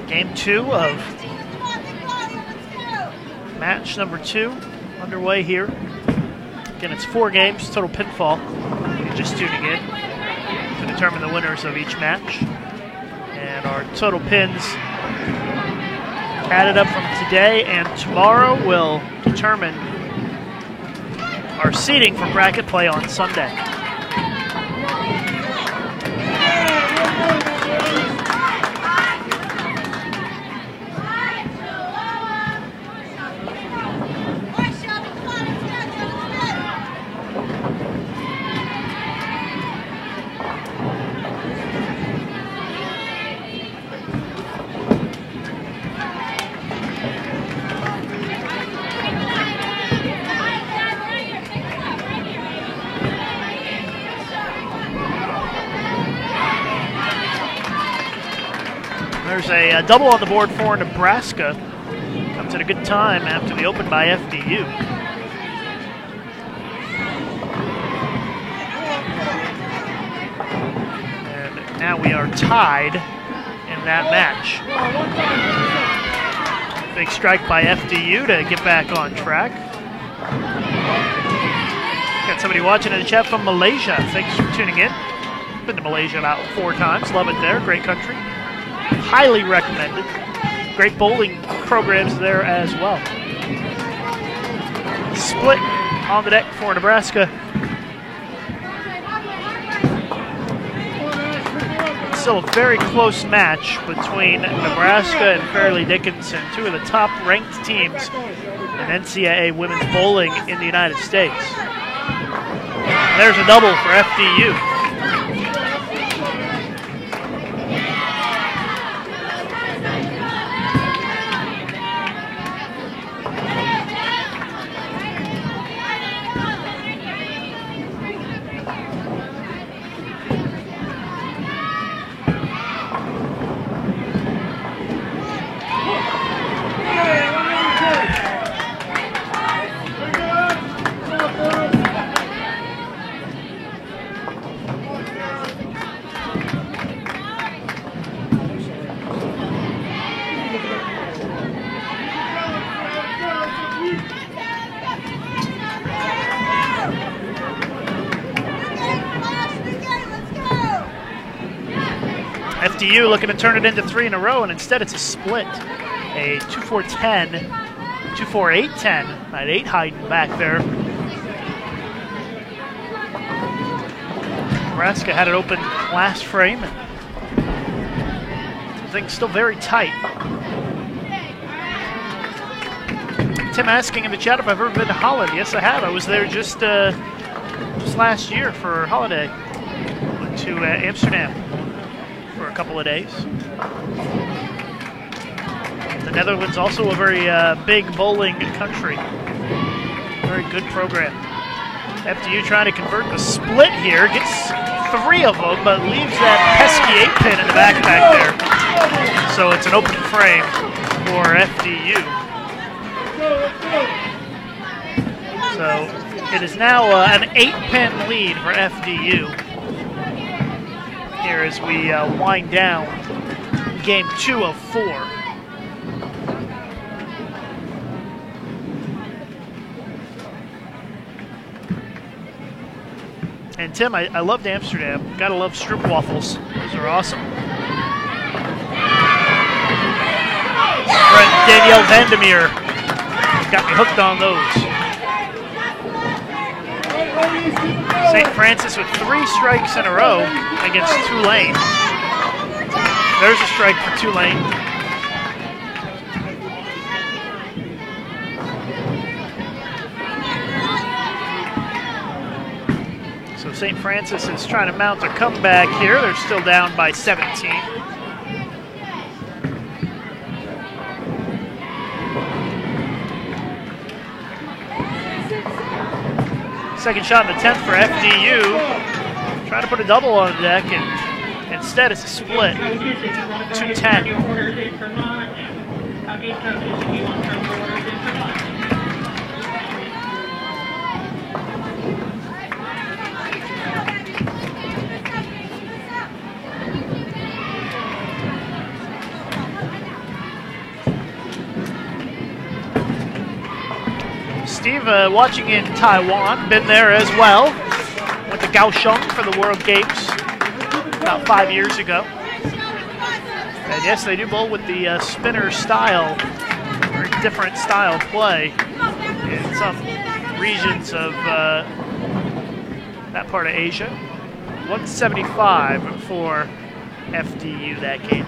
Game 2 of match number 2 underway here. Again, it's 4 games, total pinfall. You're just tuning in to determine the winners of each match. And our total pins added up from today and tomorrow will determine our seeding for bracket play on Sunday. There's a double on the board for Nebraska. Comes at a good time after the open by FDU. And now we are tied in that match. Big strike by FDU to get back on track. Got somebody watching in the chat from Malaysia. Thanks for tuning in. Been to Malaysia about 4 times. Love it there. Great country. Highly recommended. Great bowling programs there as well. Split on the deck for Nebraska. Still a very close match between Nebraska and Fairleigh Dickinson, 2 of the top-ranked teams in NCAA women's bowling in the United States. There's a double for FDU. FDU looking to turn it into 3 in a row, and instead it's a split. A 2-4-10, 2-4-8-10. At 8 hiding back there. Nebraska had it open last frame, and things still very tight. Tim asking in the chat if I've ever been to Holland. Yes, I have. I was there just last year for a holiday. Went to Amsterdam for a couple of days. The Netherlands also a very big bowling country. Very good program. FDU trying to convert the split here. Gets 3 of them, but leaves that pesky 8-pin in the back there. So it's an open frame for FDU. So it is now an 8-pin lead for FDU. Here as we wind down game 2 of 4. And Tim, I loved Amsterdam. Gotta love stroopwafels. Those are awesome. Friend Danielle Vandermeer got me hooked on those. St. Francis with 3 strikes in a row against Tulane. There's a strike for Tulane. So St. Francis is trying to mount a comeback here. They're still down by 17. Second shot in the 10th for FDU. Trying to put a double on the deck, and instead it's a split. 2-10. Steve, watching in Taiwan, been there as well. Went to Kaohsiung for the World Games about 5 years ago. And yes, they do bowl with the spinner style, very different style play in some regions of that part of Asia. 175 for FDU that game.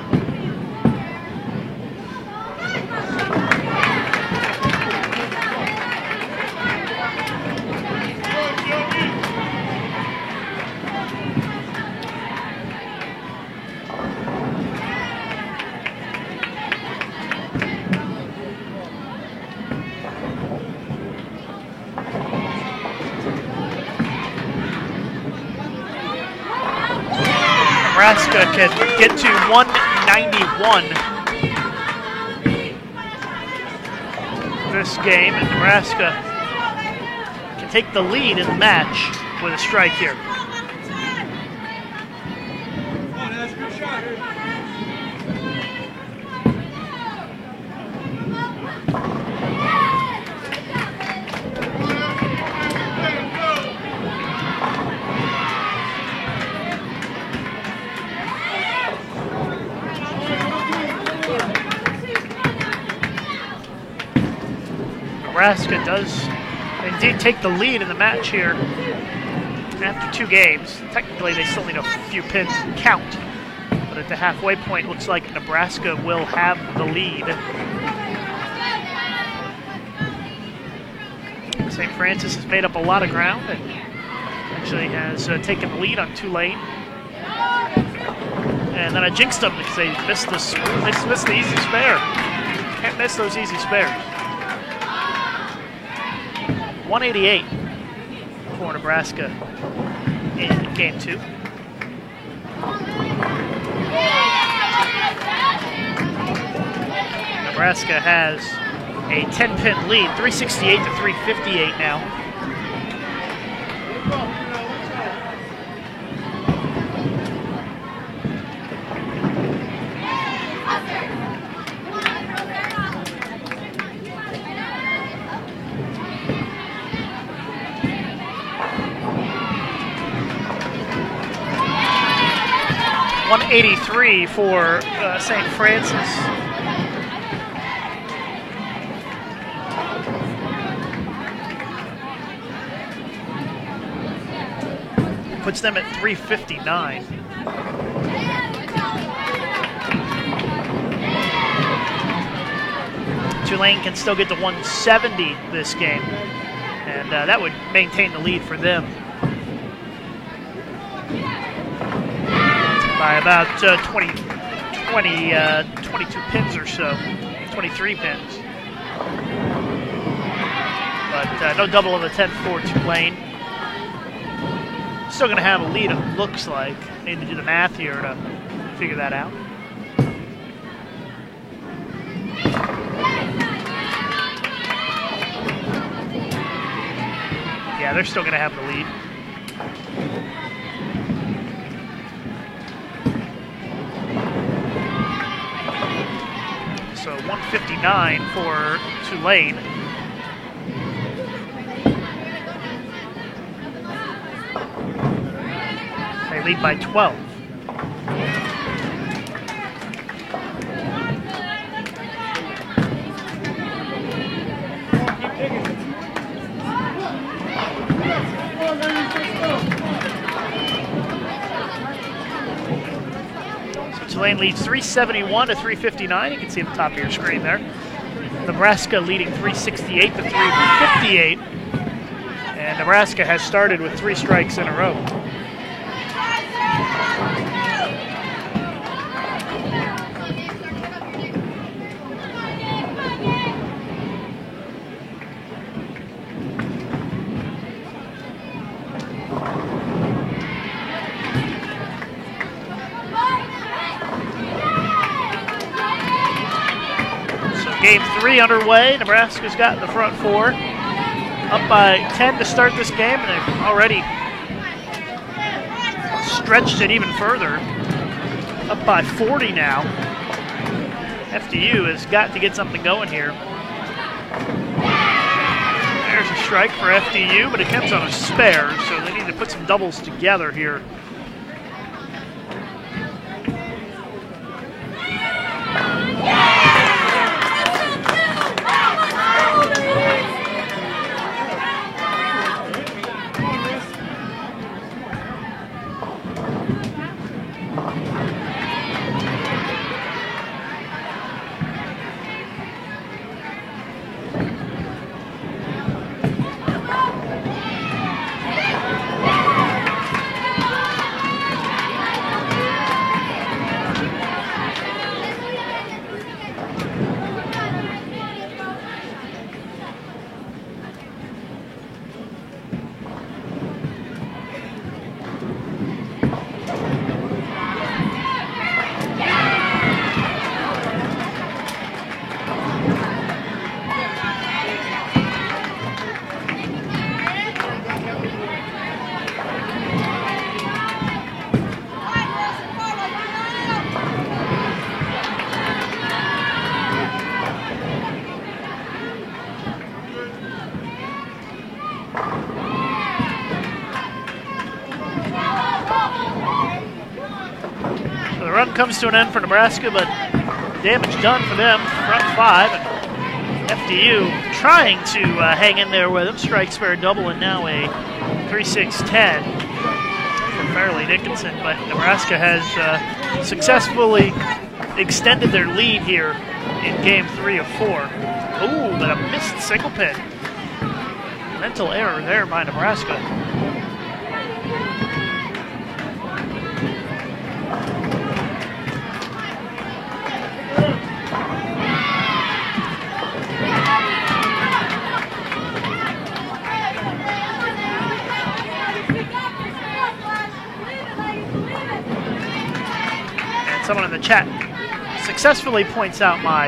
Nebraska can get to 191 this game, and Nebraska can take the lead in the match with a strike here. Nebraska does indeed take the lead in the match here after 2 games. Technically, they still need a few pins to count, but at the halfway point, looks like Nebraska will have the lead. St. Francis has made up a lot of ground and actually has taken the lead on Tulane. And then I jinxed them because they missed the easy spare. Can't miss those easy spares. 188 for Nebraska in game 2. Nebraska has a 10-pin lead, 368 to 358 now. .183 for St. Francis. Puts them at 359. Tulane can still get to 170 this game, and that would maintain the lead for them by about 22 pins or so, 23 pins. But no double of the 10 for Tulane. Still going to have a lead, it looks like. Need to do the math here to figure that out. Yeah, they're still going to have the lead. So 159 for Tulane. They lead by 12. So Tulane leads 371 to 359. You can see at the top of your screen there. Nebraska leading 368 to 358. And Nebraska has started with 3 strikes in a row. Game 3 underway. Nebraska's got in the front 4. Up by 10 to start this game, and they've already stretched it even further. Up by 40 now. FDU has got to get something going here. There's a strike for FDU, but it comes on a spare, so they need to put some doubles together here. Comes to an end for Nebraska, but damage done for them. Front 5, and FDU trying to hang in there with him. Strike, spare, double, and now a 3-6-10 for Fairleigh Dickinson. But Nebraska has successfully extended their lead here in game 3 of 4. Ooh, but a missed single pin. Mental error there by Nebraska. And someone in the chat successfully points out my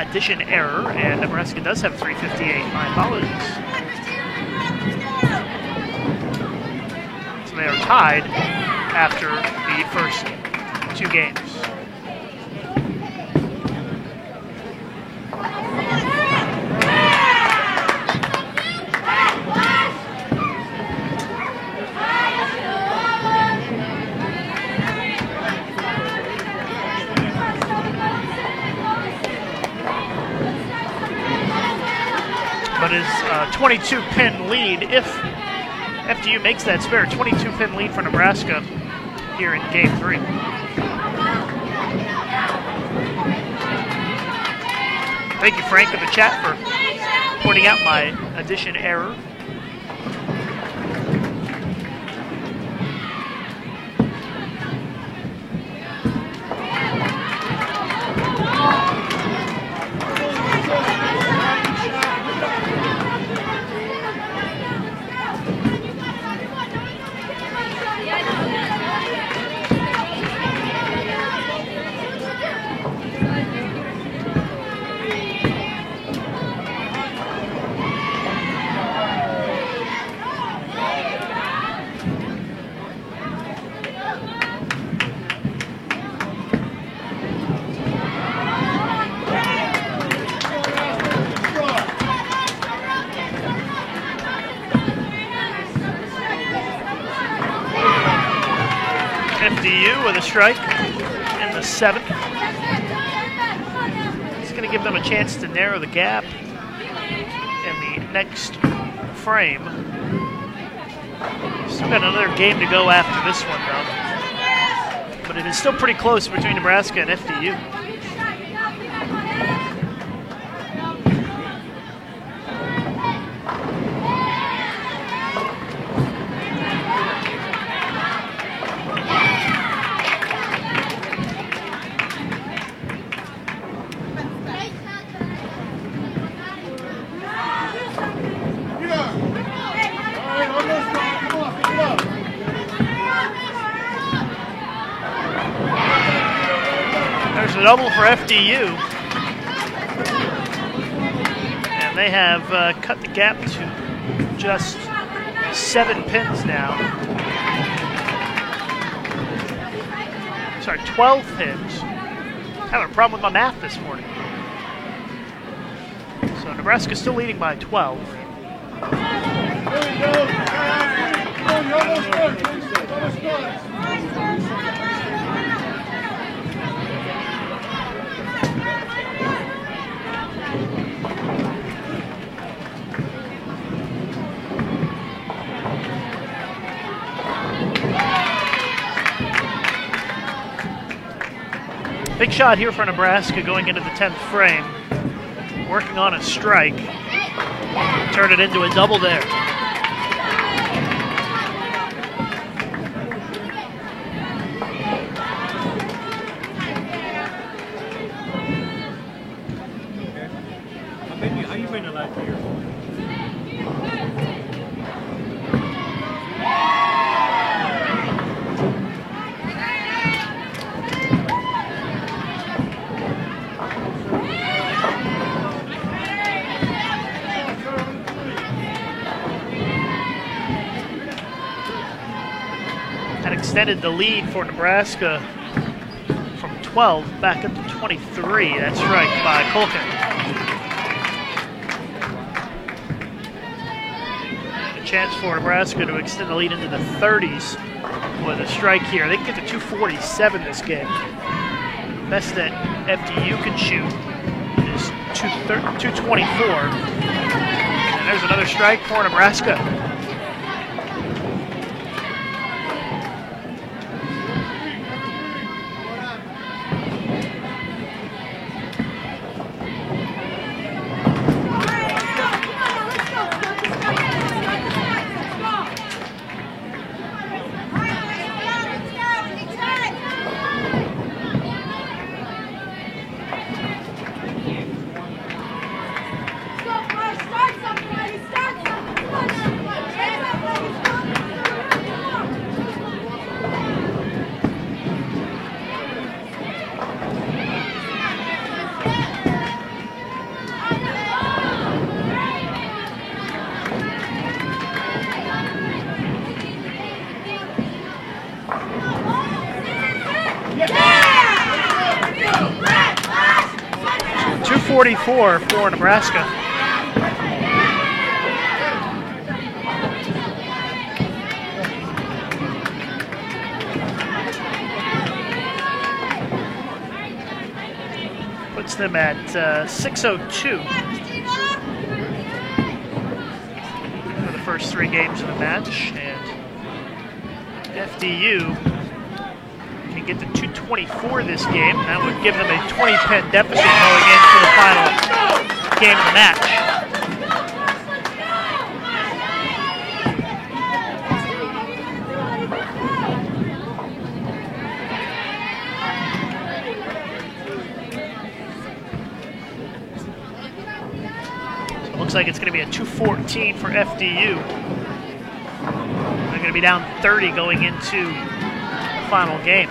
addition error, and Nebraska does have 358. My apologies. So they are tied after the first 2 games. But his 22-pin lead, if FDU makes that spare, 22-pin lead for Nebraska here in game 3. Thank you, Frank, in the chat for pointing out my addition error. FDU with a strike in the 7th. It's going to give them a chance to narrow the gap in the next frame. Still got another game to go after this one, though. But it is still pretty close between Nebraska and FDU. There's a double for FDU. And they have cut the gap to just 7 pins now. Sorry, 12 pins. Having a problem with my math this morning. So Nebraska's still leading by 12. Big shot here for Nebraska going into the 10th frame. Working on a strike. Turn it into a double there. How you been like here? That extended the lead for Nebraska from 12 back up to 23. That strike by Culkin. A chance for Nebraska to extend the lead into the 30s with a strike here. They can get to 247 this game. Best that FDU can shoot is 224. And there's another strike for Nebraska. .244 for Nebraska. Puts them at 6:02 for the first 3 games of the match, and FDU can get to 224 this game. That would give them a 20-pin deficit going into the final game of the match. So it looks like it's going to be a 214 for FDU. They're going to be down 30 going into the final game.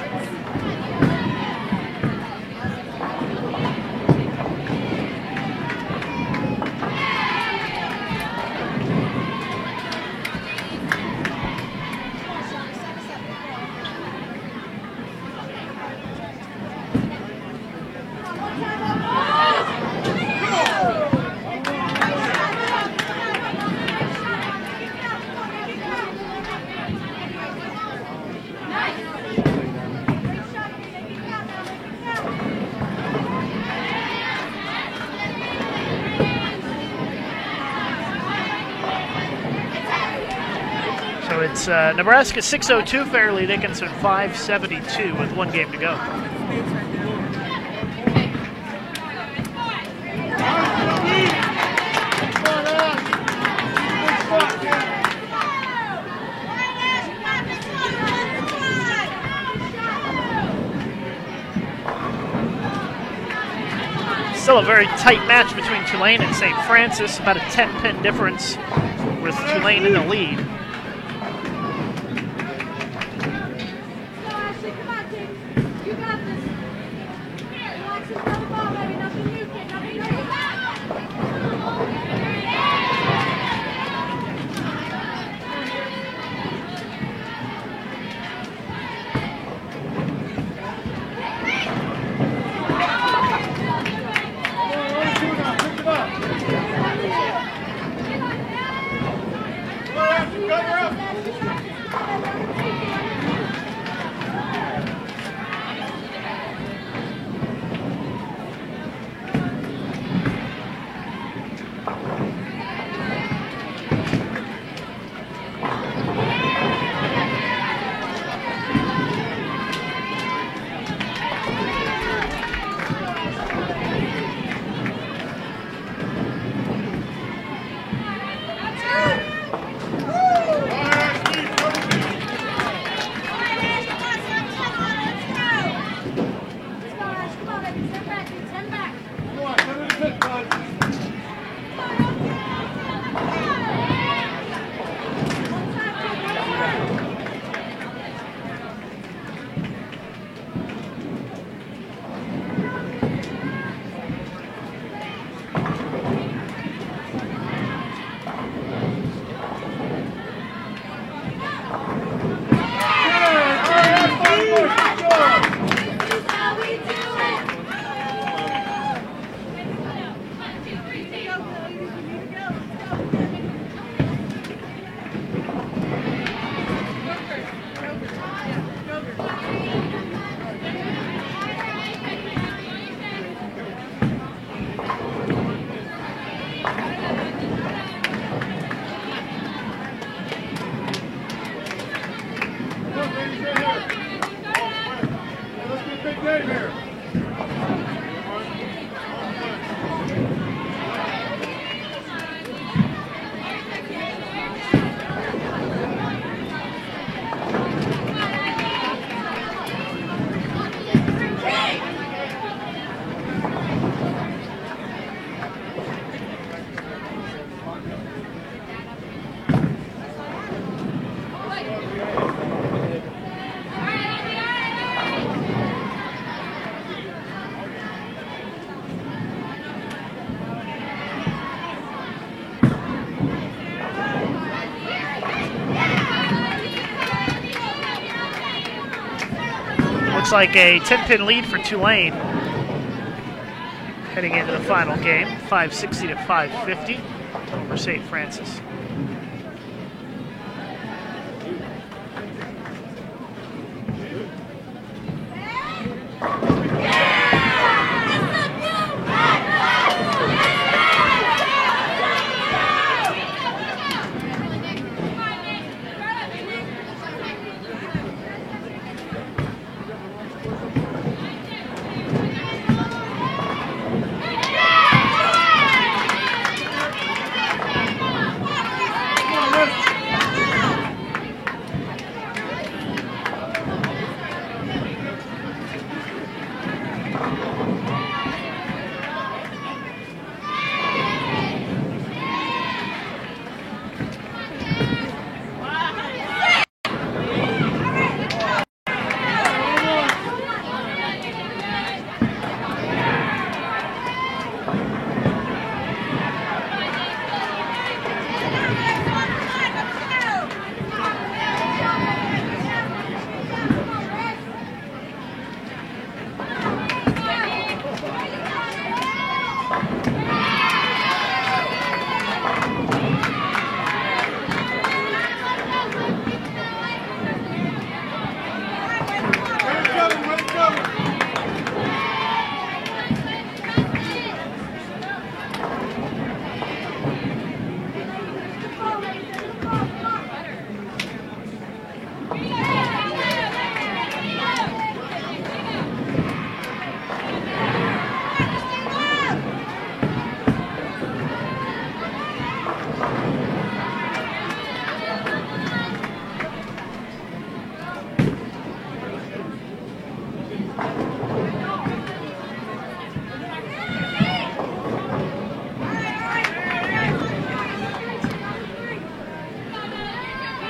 So it's Nebraska 6:02, Fairleigh Dickinson 5:72 with 1 game to go. Still a very tight match between Tulane and St. Francis, about a 10-pin difference with Tulane in the lead. looks like a 10-pin lead for Tulane heading into the final game, 560 to 550 over St. Francis.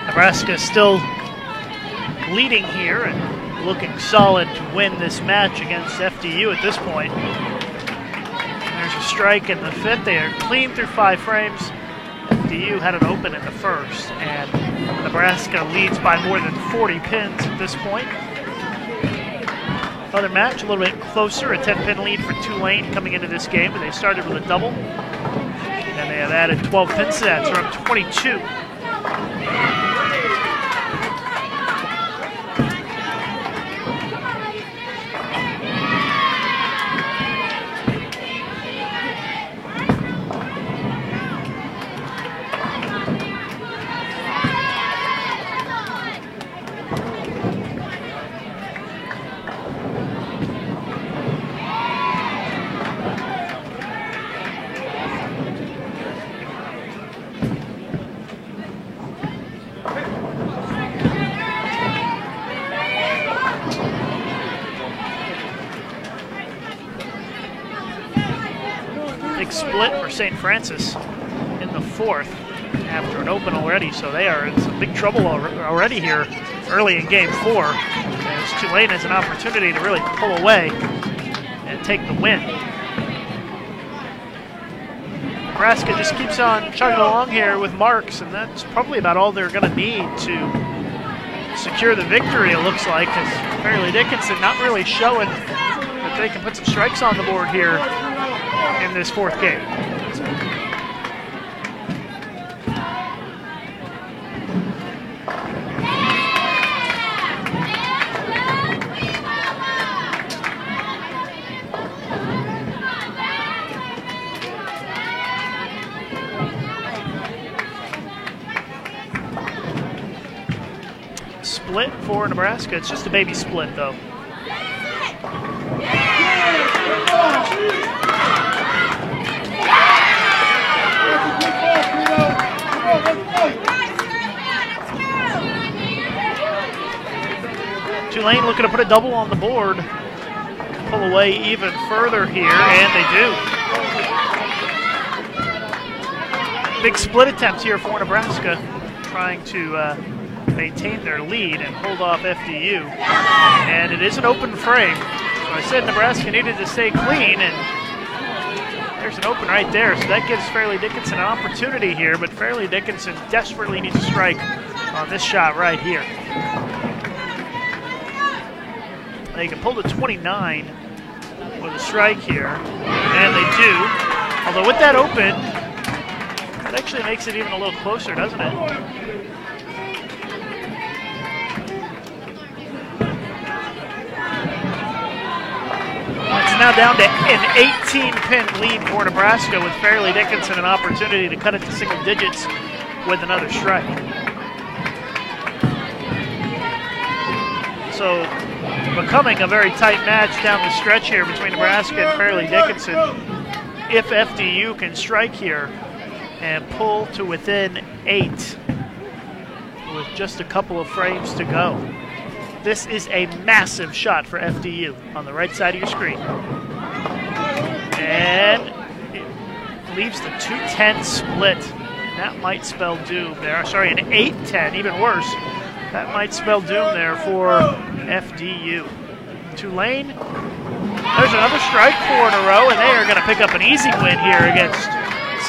Nebraska still leading here and looking solid to win this match against FDU at this point. There's a strike in the fifth. They are clean through 5 frames. FDU had an open in the first, and Nebraska leads by more than 40 pins at this point. Other match, a little bit closer, a 10-pin lead for Tulane coming into this game, but they started with a double. And they have added 12 pins to that, so they're up 22. Big split for St. Francis in the fourth after an open already, so they are in some big trouble already here early in game 4, as Tulane has an opportunity to really pull away and take the win. Nebraska just keeps on chugging along here with marks, and that's probably about all they're going to need to secure the victory, it looks like, because Fairleigh Dickinson not really showing that they can put some strikes on the board here in this fourth game. Split for Nebraska. It's just a baby split, though. Tulane looking to put a double on the board, pull away even further here, and they do. Big split attempt here for Nebraska, trying to maintain their lead and hold off FDU. And it is an open frame. So I said Nebraska needed to stay clean, and there's an open right there. So that gives Fairleigh Dickinson an opportunity here, but Fairleigh Dickinson desperately needs a strike on this shot right here. They can pull to 29 with a strike here, and they do. Although with that open, that actually makes it even a little closer, doesn't it? It's now down to an 18-pin lead for Nebraska, with Fairleigh Dickinson an opportunity to cut it to single digits with another strike. So becoming a very tight match down the stretch here between Nebraska and Fairleigh Dickinson. If FDU can strike here and pull to within 8 with just a couple of frames to go. This is a massive shot for FDU on the right side of your screen. And it leaves the 2-10 split. That might spell doom there. Sorry, an 8-10, even worse. That might spell doom there for FDU. Tulane, there's another strike, 4 in a row, and they are going to pick up an easy win here against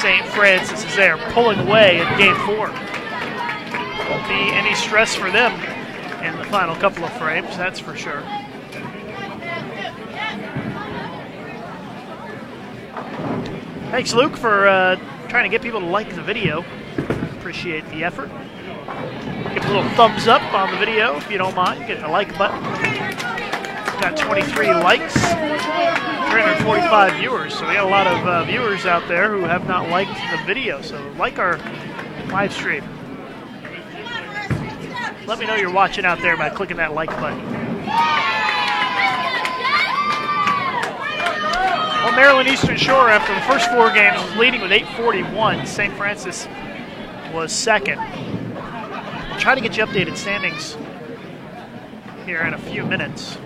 St. Francis as they are pulling away in Game 4. Won't be any stress for them in the final couple of frames, that's for sure. Thanks, Luke, for trying to get people to like the video. Appreciate the effort. Give a little thumbs up on the video if you don't mind. Get the like button. Got 23 likes, 345 viewers. So we got a lot of viewers out there who have not liked the video. So like our live stream. Let me know you're watching out there by clicking that like button. Well, Maryland Eastern Shore, after the first 4 games, was leading with 8:41. St. Francis was second. We'll try to get you updated standings here in a few minutes.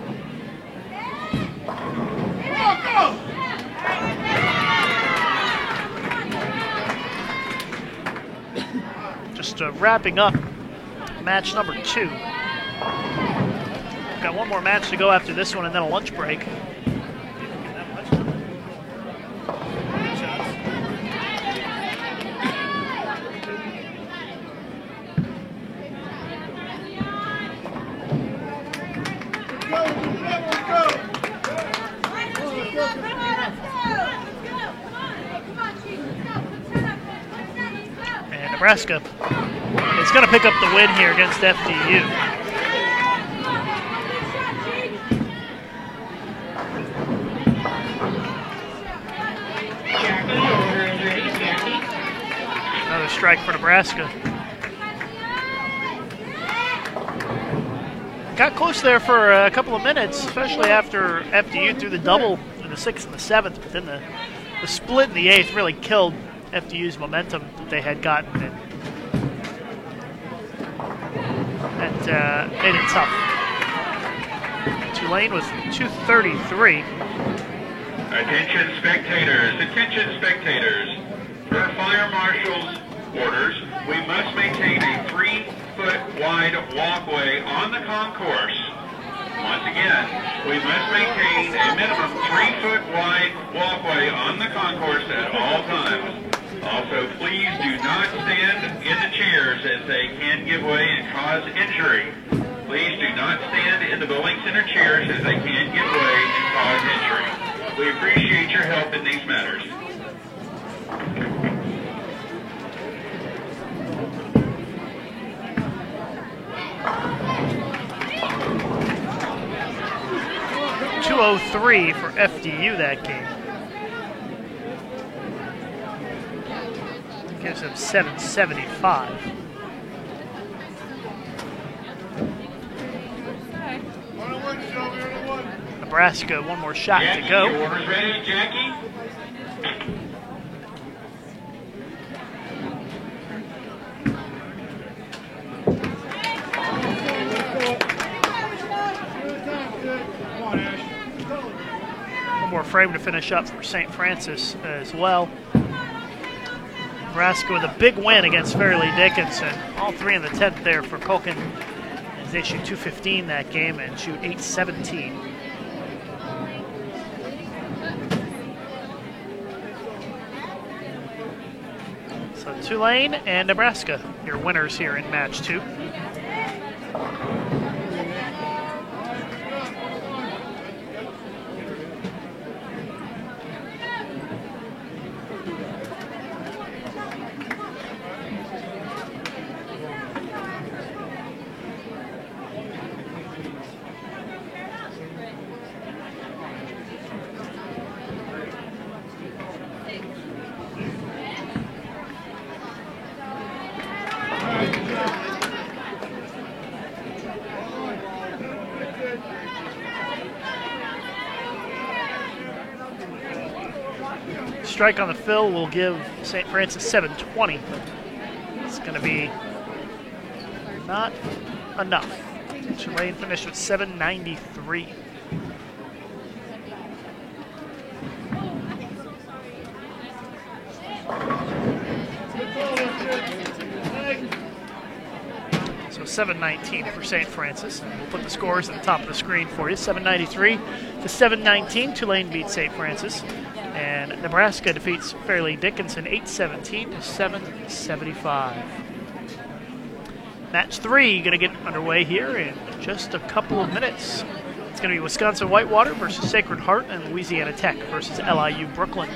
Just wrapping up match number 2. Got one more match to go after this one and then a lunch break. And Nebraska is going to pick up the win here against FDU. Another strike for Nebraska. Got close there for a couple of minutes, especially after FDU threw the double in the 6th and the 7th, but then the split in the 8th really killed FDU's momentum that they had gotten, and that made it tough. Tulane with 2:33. Attention spectators. Per fire marshal's orders, we must maintain a 3-foot wide walkway on the concourse. Once again, we must maintain a minimum 3-foot wide walkway on the concourse at all times. Also, please do not stand in the chairs as they can give way and cause injury. Please do not stand in the bowling center chairs as they can give way and cause injury. We appreciate your help in these matters. .203 for FDU that game. Gives them 775. Nebraska, one more shot Jackie, to go. your order's ready, Jackie. One more frame to finish up for St. Francis as well. Nebraska with a big win against Fairleigh Dickinson. All 3 in the 10th there for Culkin as they shoot .215 that game and shoot .817. So Tulane and Nebraska, your winners here in match 2. strike on the fill will give St. Francis 720. It's going to be not enough. Tulane finished with 793. So 719 for St. Francis. And we'll put the scores at the top of the screen for you. 793 to 719. Tulane beats St. Francis. And Nebraska defeats Fairleigh Dickinson 817 to 775. Match 3 going to get underway here in just a couple of minutes. It's going to be Wisconsin Whitewater versus Sacred Heart and Louisiana Tech versus LIU Brooklyn.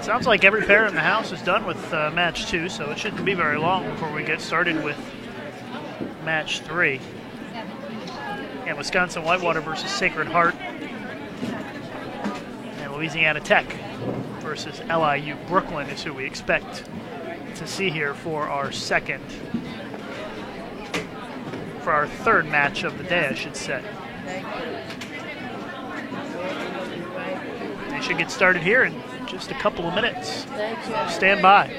Sounds like every pair in the house is done with match 2, so it shouldn't be very long before we get started with match 3. And Wisconsin Whitewater versus Sacred Heart. And Louisiana Tech versus LIU Brooklyn is who we expect to see here for our third match of the day, I should say. They should get started here in just a couple of minutes. Stand by.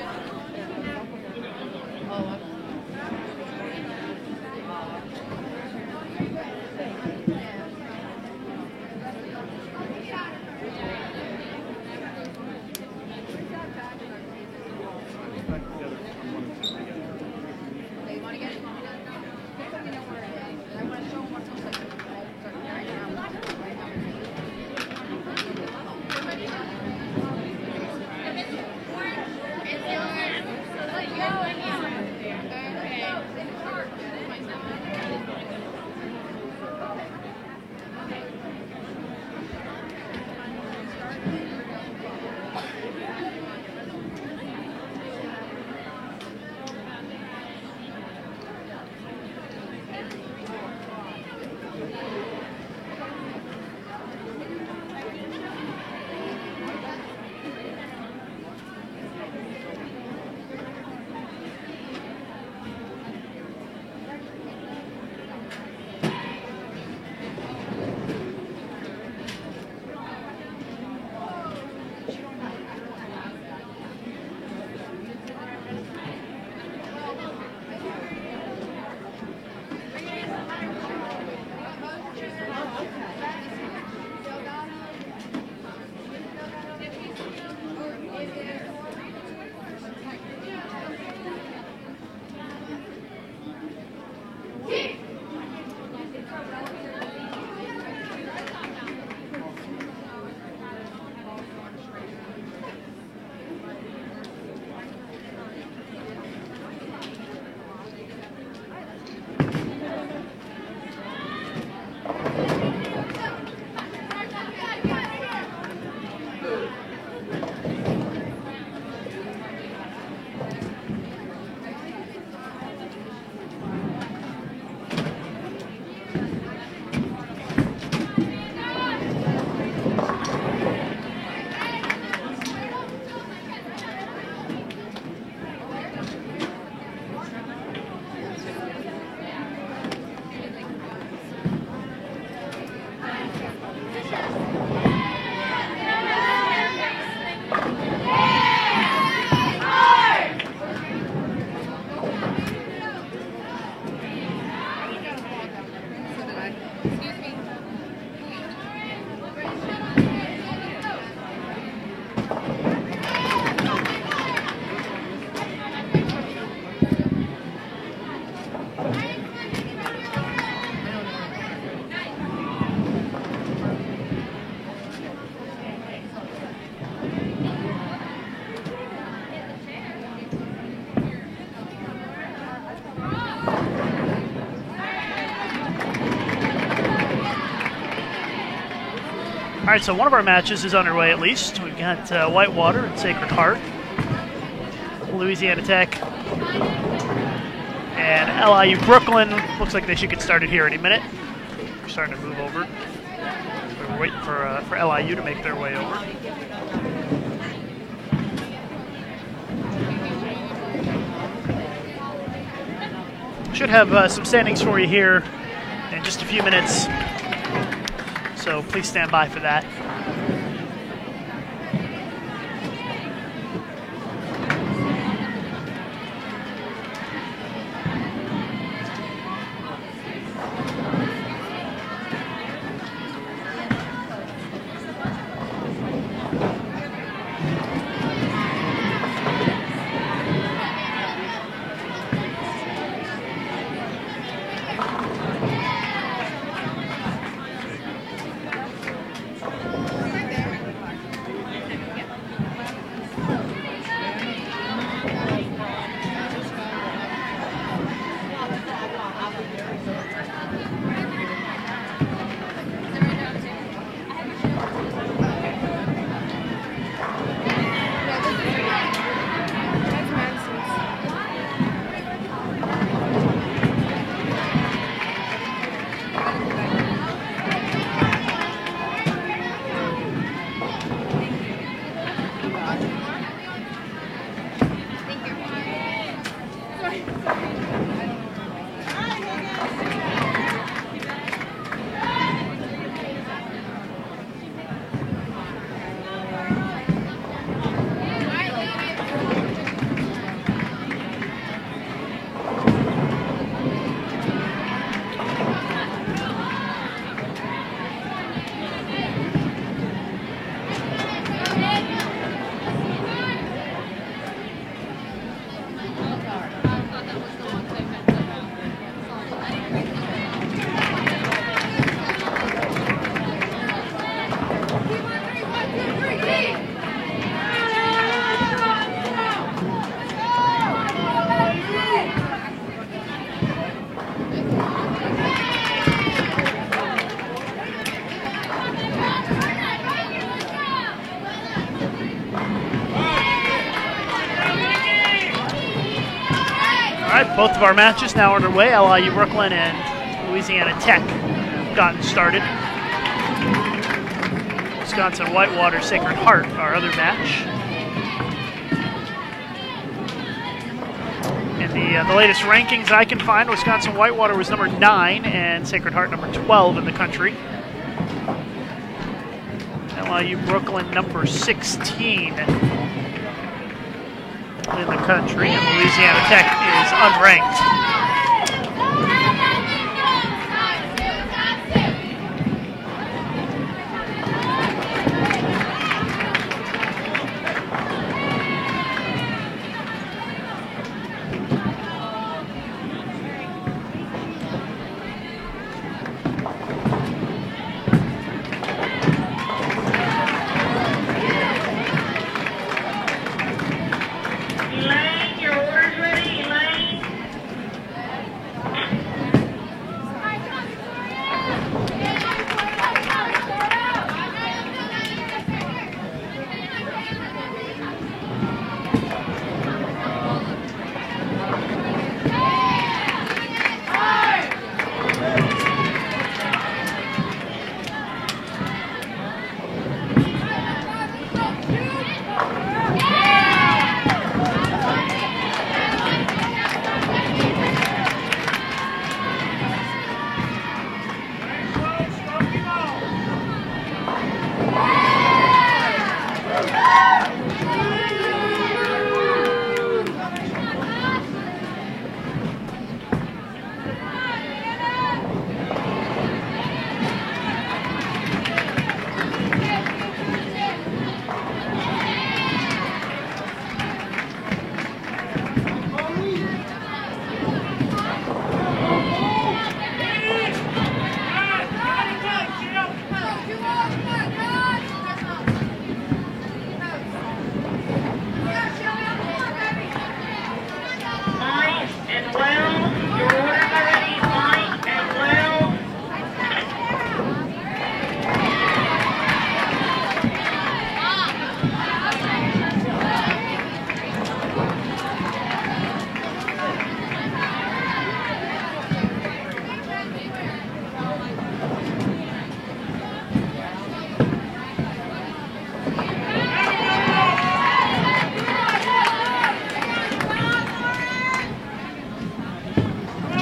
All right, so one of our matches is underway at least. We've got Whitewater and Sacred Heart, Louisiana Tech, and LIU Brooklyn. Looks like they should get started here any minute. We're starting to move over. We're waiting for LIU to make their way over. Should have some standings for you here in just a few minutes, so please stand by for that. Both of our matches now underway. LIU Brooklyn and Louisiana Tech have gotten started. Wisconsin Whitewater Sacred Heart, our other match. In the latest rankings I can find, Wisconsin Whitewater was number 9 and Sacred Heart number 12 in the country. LIU Brooklyn number 16 in the country, and Louisiana Tech is unranked.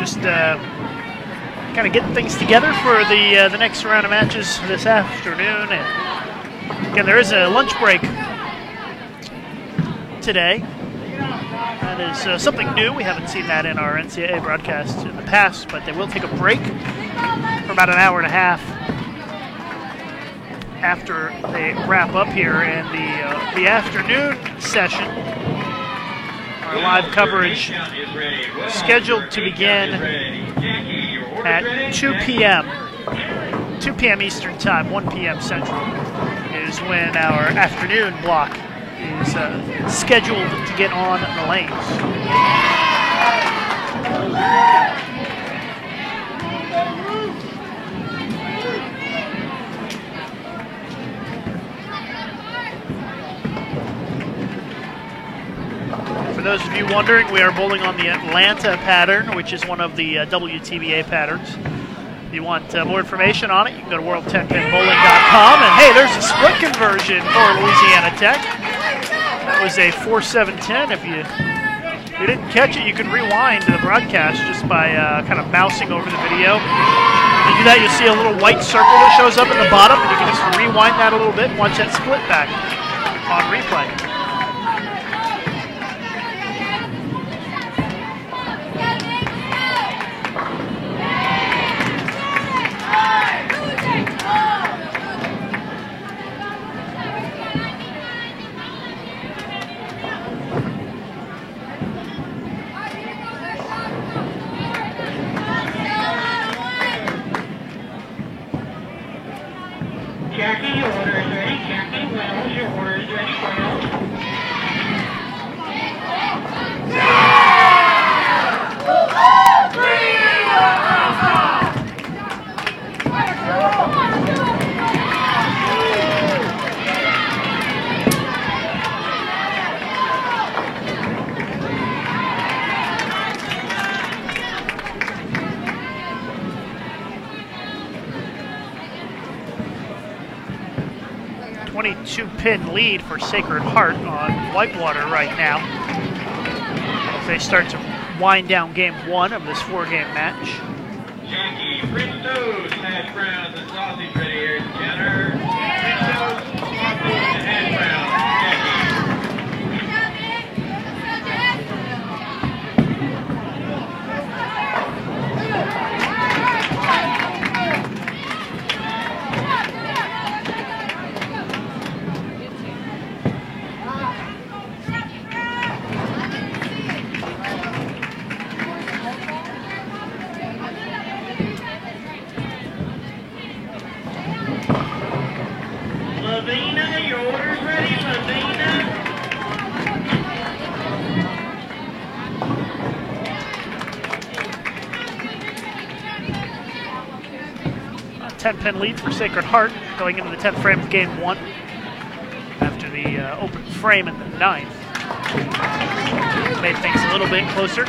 just kind of getting things together for the next round of matches this afternoon. And again, there is a lunch break today. That is something new. We haven't seen that in our NCAA broadcasts in the past, but they will take a break for about an hour and a half after they wrap up here. And the afternoon session, our live coverage, scheduled to begin at 2 p.m. 2 p.m. Eastern Time, 1 p.m. Central, is when our afternoon block is scheduled to get on the lanes. For those of you wondering, we are bowling on the Atlanta pattern, which is one of the WTBA patterns. If you want more information on it, you can go to world10pinbowling.com. And hey, there's a split conversion for Louisiana Tech. That was a 4-7-10. If you didn't catch it, you can rewind the broadcast just by kind of mousing over the video. When you do that, you'll see a little white circle that shows up at the bottom, and you can just rewind that a little bit and watch that split back on replay. Jackie, your order is ready. Jackie Wells, your order is ready. Wells. Two-pin lead for Sacred Heart on Whitewater right now, as they start to wind down game one of this four-game match. Jackie, French toast, hash browns, and sausage ready here at the counter. French toast, sausage, and hash browns. Lavina, your order's ready. Lavina. 10-pin lead for Sacred Heart going into the 10th frame of game one after the open frame in the 9th. Made things a little bit closer.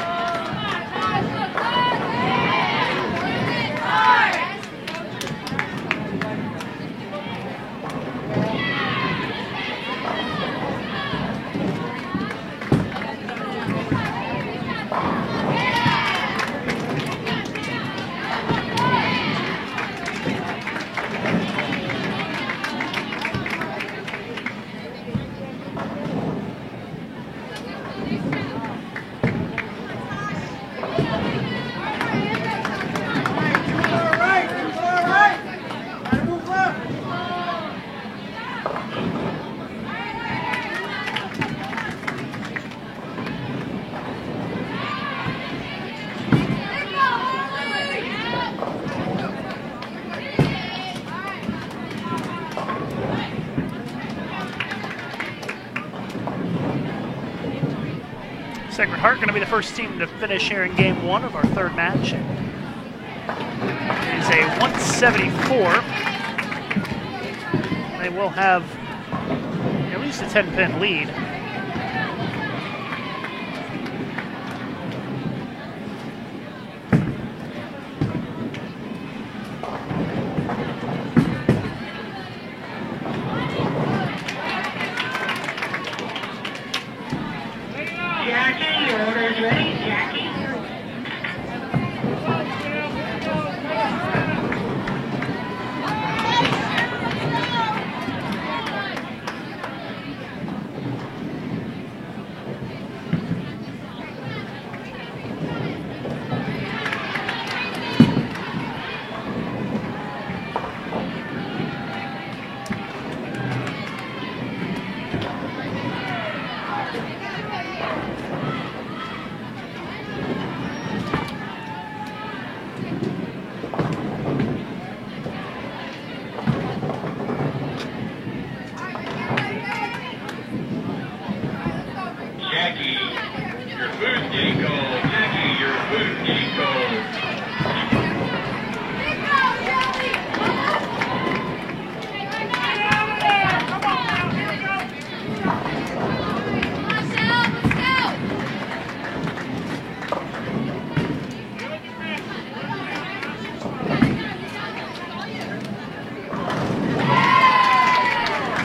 Sacred Heart going to be the first team to finish here in game one of our third match. It is a 174. They will have at least a 10-pin lead. Jackie, your order is ready. Jackie.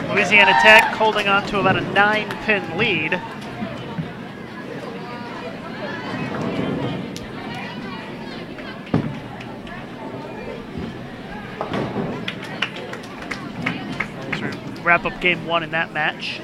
Louisiana Tech holding on to about a 9-pin lead. Wrap up game 1 in that match.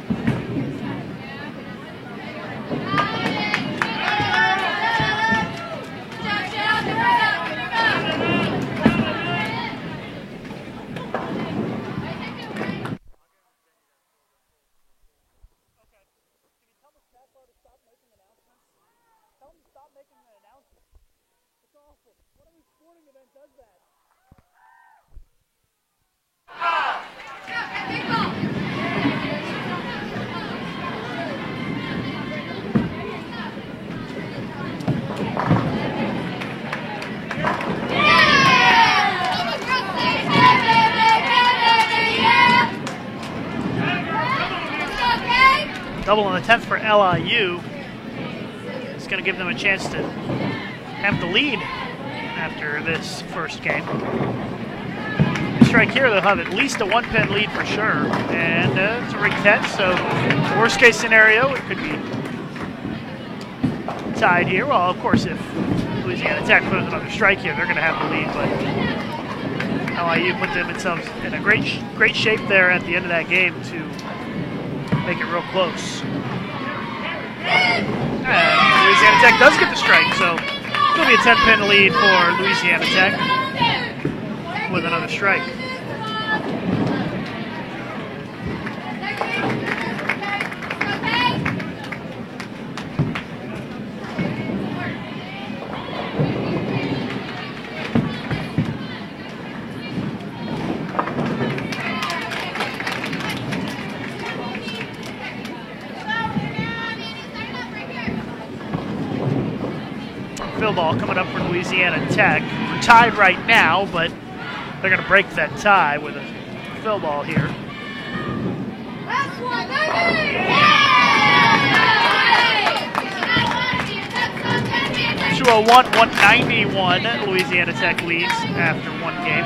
Double on the 10th for LIU. It's going to give them a chance to have the lead after this first game. Strike here, they'll have at least a 1-pin lead for sure. And it's a ring 10, so worst case scenario, it could be tied here. Well, of course, if Louisiana Tech throws another strike here, they're going to have the lead, but LIU put themselves in a great shape there at the end of that game to make it real close. And Louisiana Tech does get the strike, so it'll be a 10-pin lead for Louisiana Tech with another strike. Fill ball coming up for Louisiana Tech. We're tied right now, but they're going to break that tie with a fill ball here. 201-191, Louisiana Tech leads after one game.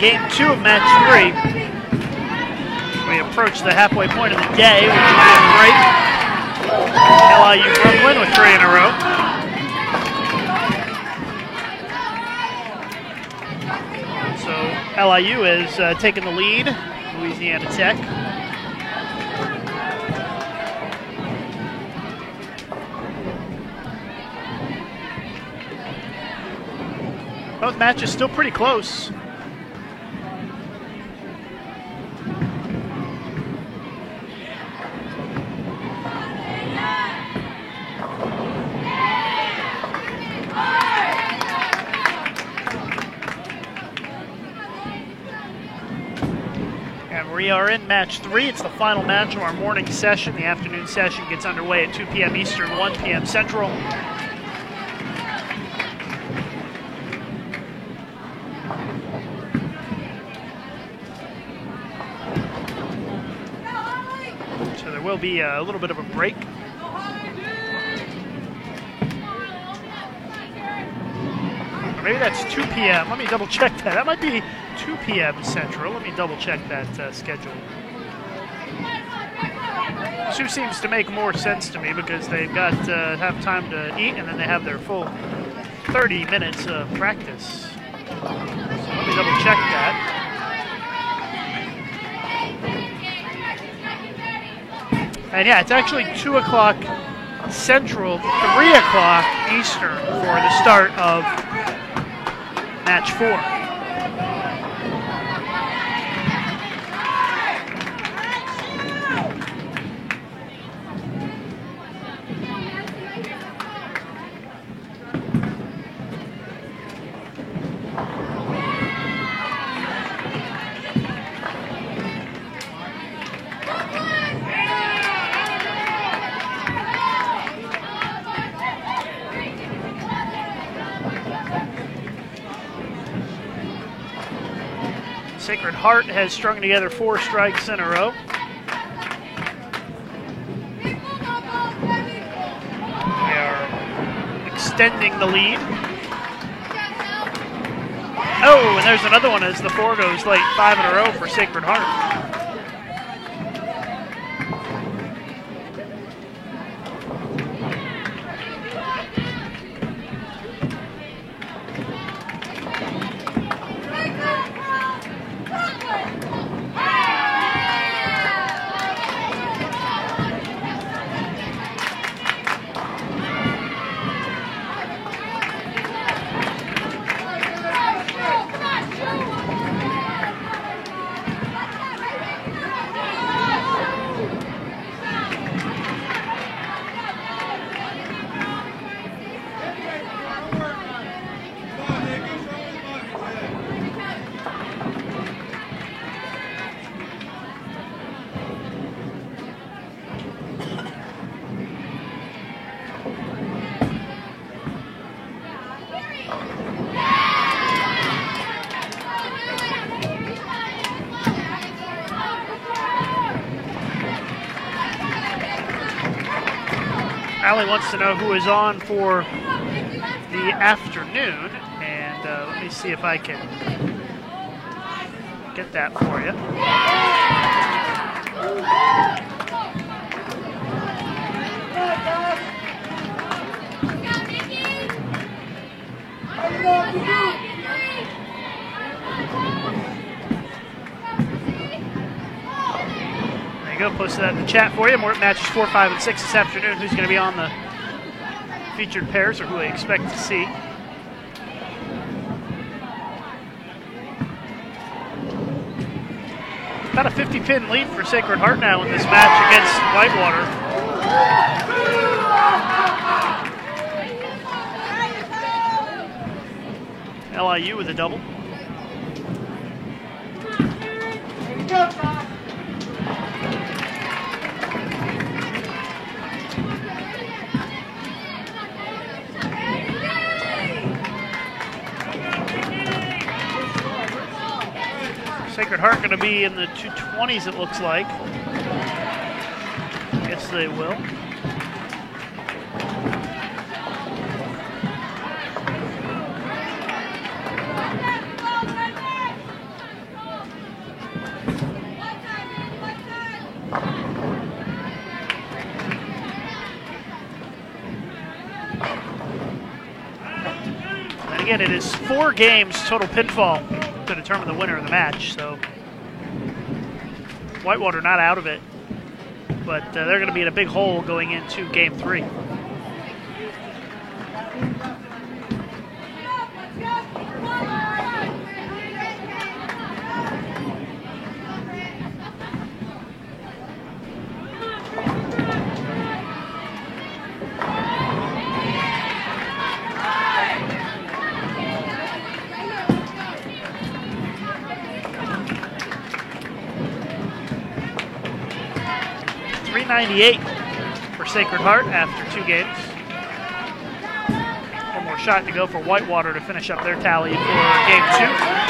Game 2 of match 3. We approach the halfway point of the day, which will be a break. LIU Brooklyn with 3 in a row. So LIU is taking the lead, Louisiana Tech. Both matches still pretty close. And we are in match 3. It's the final match of our morning session. The afternoon session gets underway at 2 p.m. Eastern, 1 p.m. Central. So there will be a little bit of a break. Or maybe that's 2 p.m. Let me double check that. That might be 2 p.m. Central. Let me double check that schedule. 2 seems to make more sense to me because they've got have time to eat and then they have their full 30 minutes of practice. So let me double check that. And yeah, it's actually 2 o'clock Central, 3 o'clock Eastern for the start of match 4. Sacred Heart has strung together 4 strikes in a row. They are extending the lead. Oh, and there's another one as the 4 goes late. 5 in a row for Sacred Heart. Allie wants to know who is on for the afternoon, and let me see if I can get that for you. There you go, posted that in the chat for you. More matches 4, 5, and 6 this afternoon. Who's going to be on the featured pairs or who I expect to see. About a 50-pin lead for Sacred Heart now in this match against Whitewater. LIU with a double. Sacred Heart going to be in the 220s, it looks like. Guess they will. And again, it is 4 games total pinfall to determine the winner of the match, so Whitewater not out of it, but they're going to be in a big hole going into Game 3. 398 for Sacred Heart after 2 games. One more shot to go for Whitewater to finish up their tally for game 2.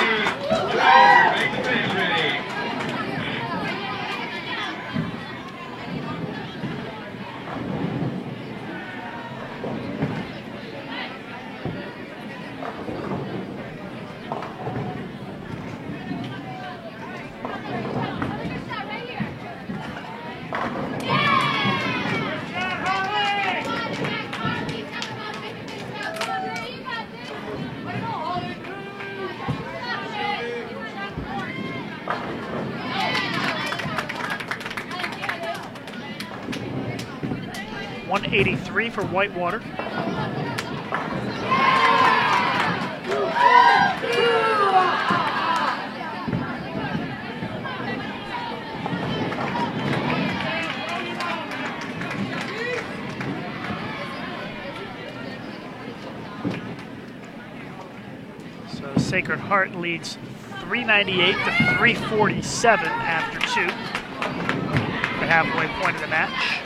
183 for Whitewater. So Sacred Heart leads 398 to 347 after 2. The halfway point of the match.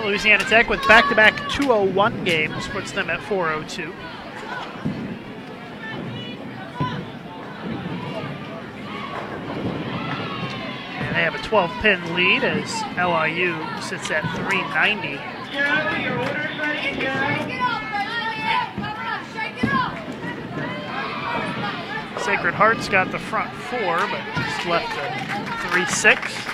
Louisiana Tech with back-to-back 201 games puts them at 402. And they have a 12-pin lead as LIU sits at 390. Joe, your order's ready, Joe. Sacred Heart's got the front 4, but just left a 3-6.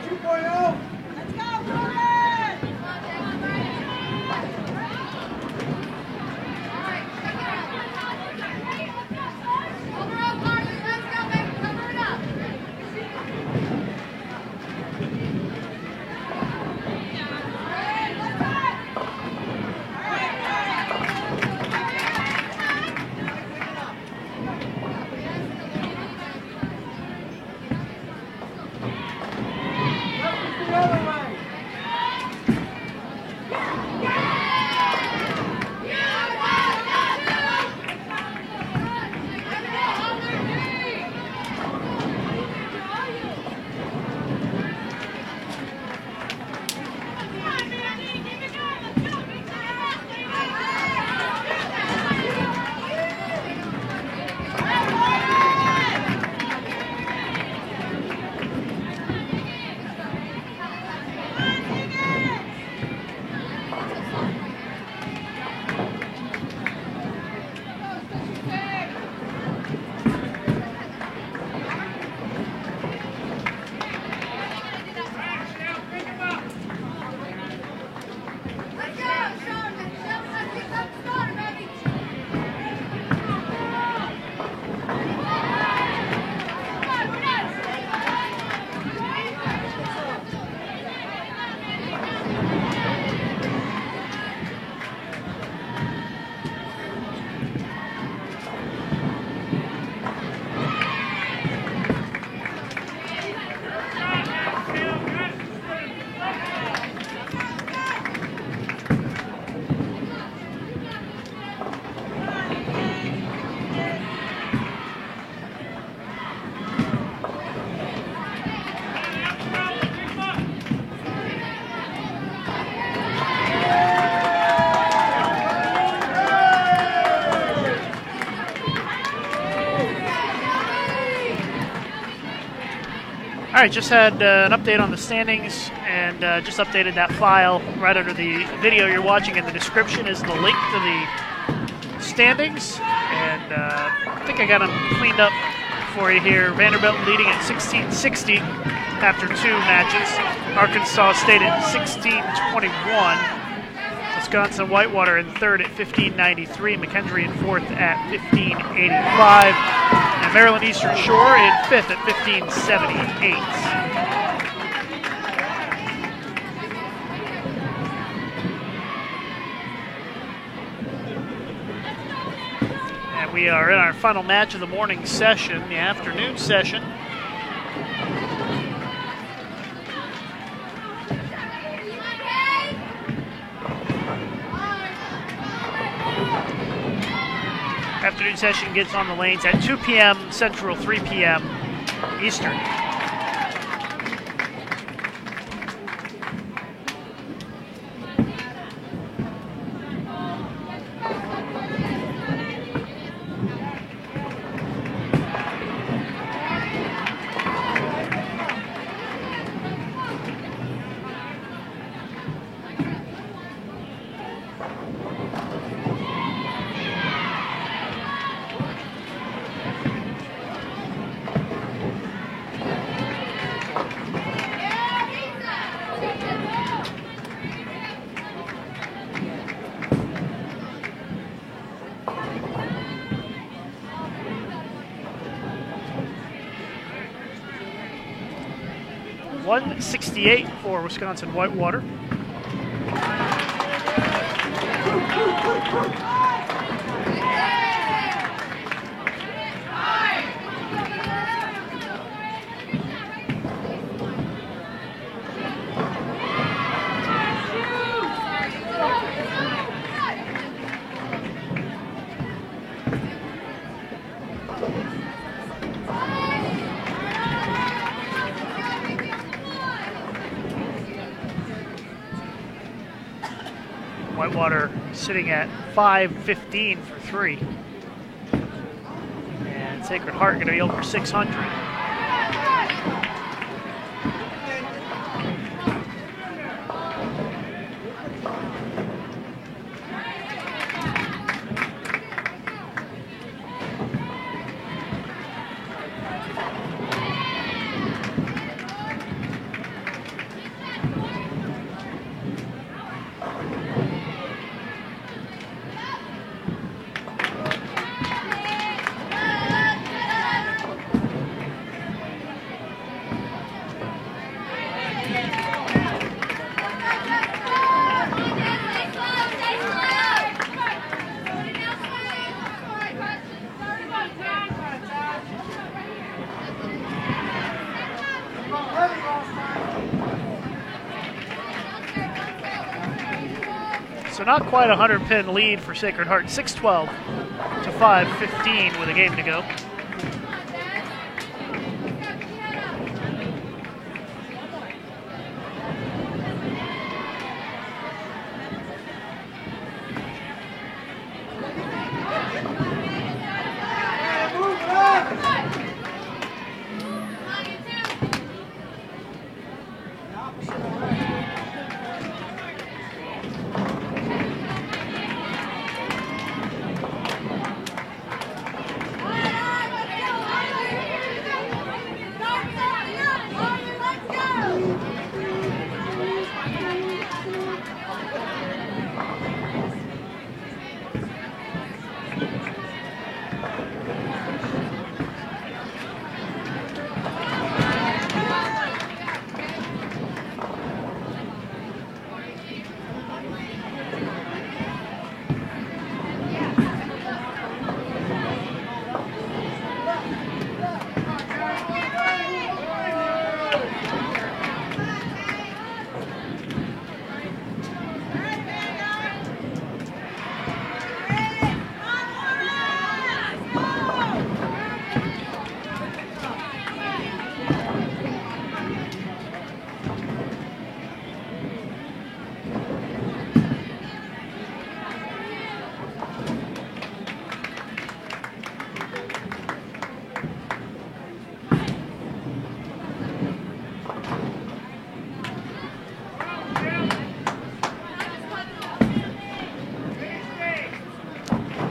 2.0. All right, just had an update on the standings and just updated that file. Right under the video you're watching in the description is the link to the standings. And I think I got them cleaned up for you here. Vanderbilt leading at 16-60 after 2 matches. Arkansas State at 16-21. Wisconsin Whitewater in third at 15-93. McKendree in fourth at 15-85. And Maryland Eastern Shore in fifth at 15-78. And we are in our final match of the morning session, the afternoon session. Afternoon session gets on the lanes at 2 p.m. Central, 3 p.m. Eastern. .168 for Wisconsin Whitewater. Whitewater sitting at 5:15 for 3. And Sacred Heart going to be over 600. So not quite a 100-pin lead for Sacred Heart. 6-12 to 5-15 with a game to go.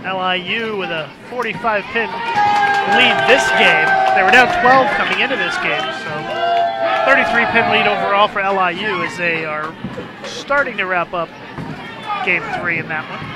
LIU with a 45-pin lead this game. They were down 12 coming into this game, so 33-pin lead overall for LIU as they are starting to wrap up game 3 in that one.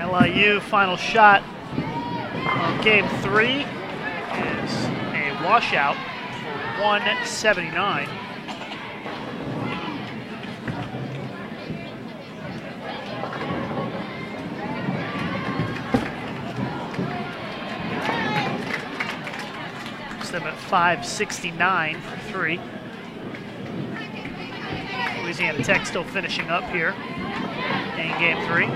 LIU final shot of game 3 is a washout for 179. Puts them at 569 for 3. Louisiana Tech still finishing up here in game 3.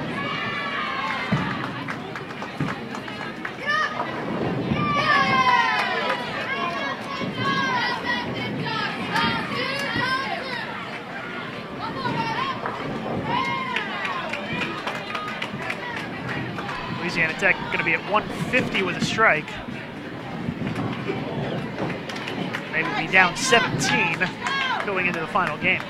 Louisiana Tech going to be at 150 with a strike. They will be down 17 going into the final game.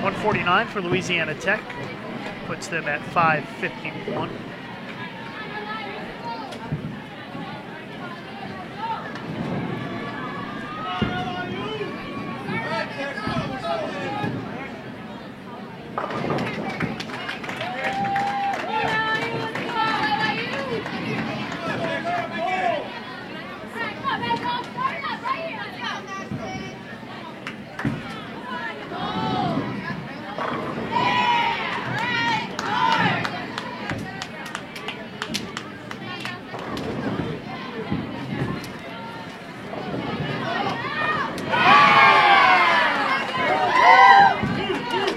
149 for Louisiana Tech. Puts them at 551.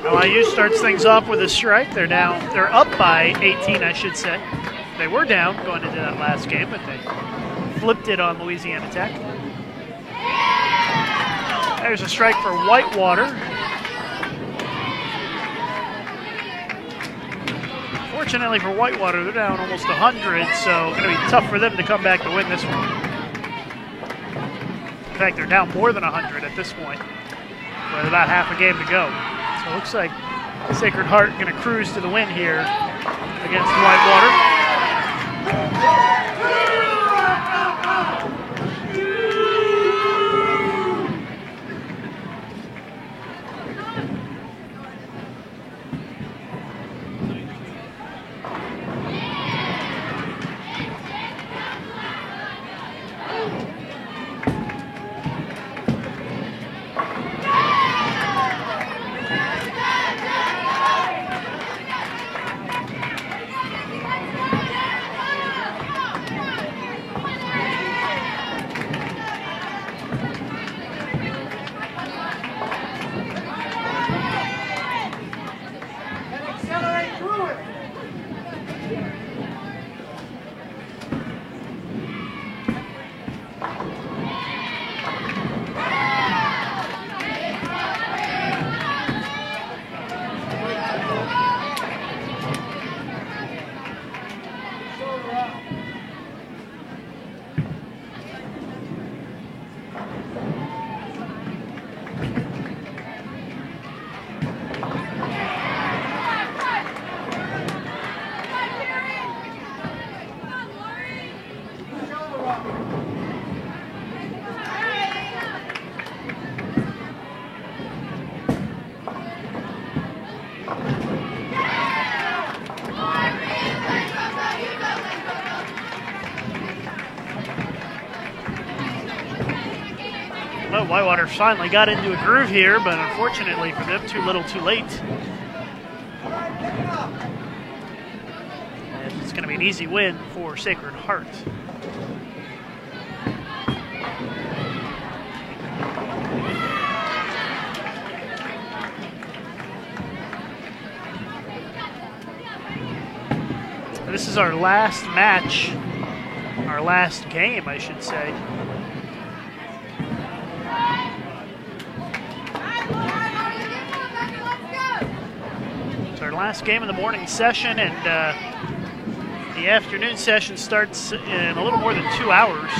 LIU starts things off with a strike. They're up by 18, I should say. They were down going into that last game, but they flipped it on Louisiana Tech. There's a strike for Whitewater. Fortunately for Whitewater, they're down almost 100, so it's going to be tough for them to come back to win this one. In fact, they're down more than 100 at this point, with about half a game to go. So it looks like Sacred Heart going to cruise to the win here against Whitewater. Whitewater finally got into a groove here, but unfortunately for them, too little too late. And it's going to be an easy win for Sacred Heart. This is our last match, our last game, I should say. Last game of the morning session, and the afternoon session starts in a little more than 2 hours.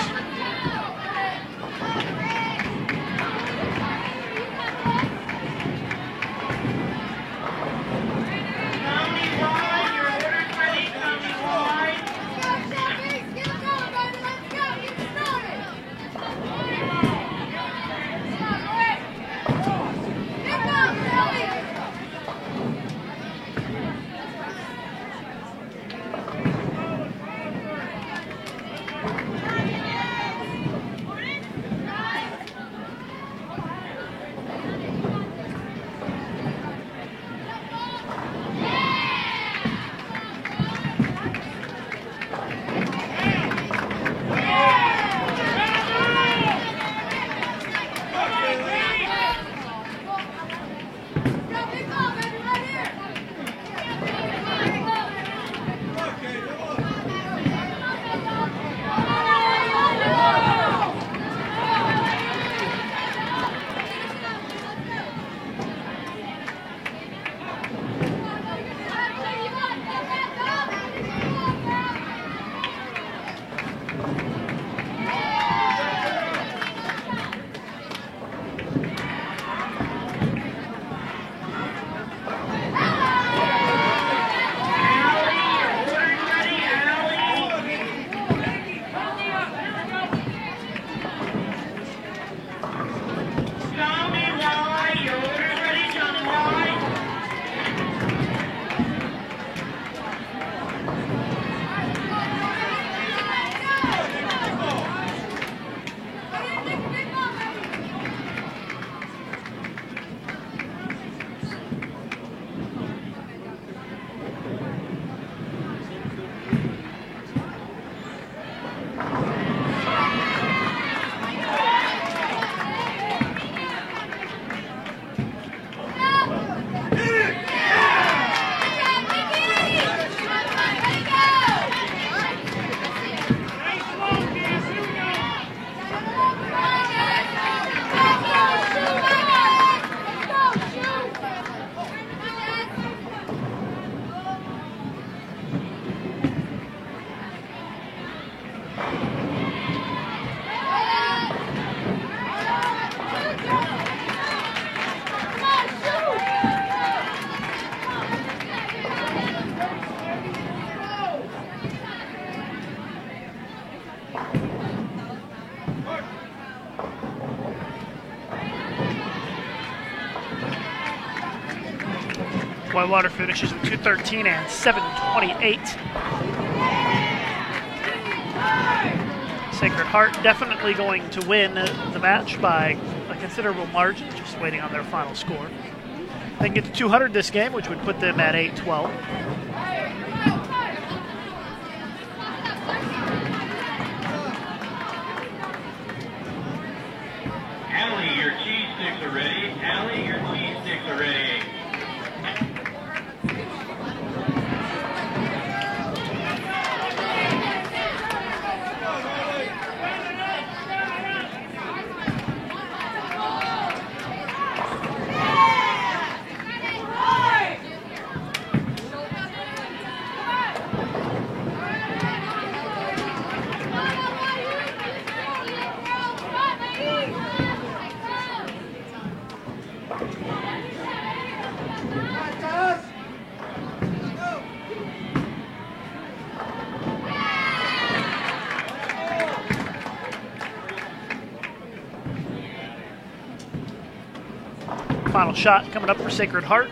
Whitewater finishes with 2:13 and 7:28. Sacred Heart definitely going to win the match by a considerable margin, just waiting on their final score. They can get to 200 this game, which would put them at 8-12. Allie, your cheese sticks are ready. Allie, your cheese sticks are ready. Final shot coming up for Sacred Heart.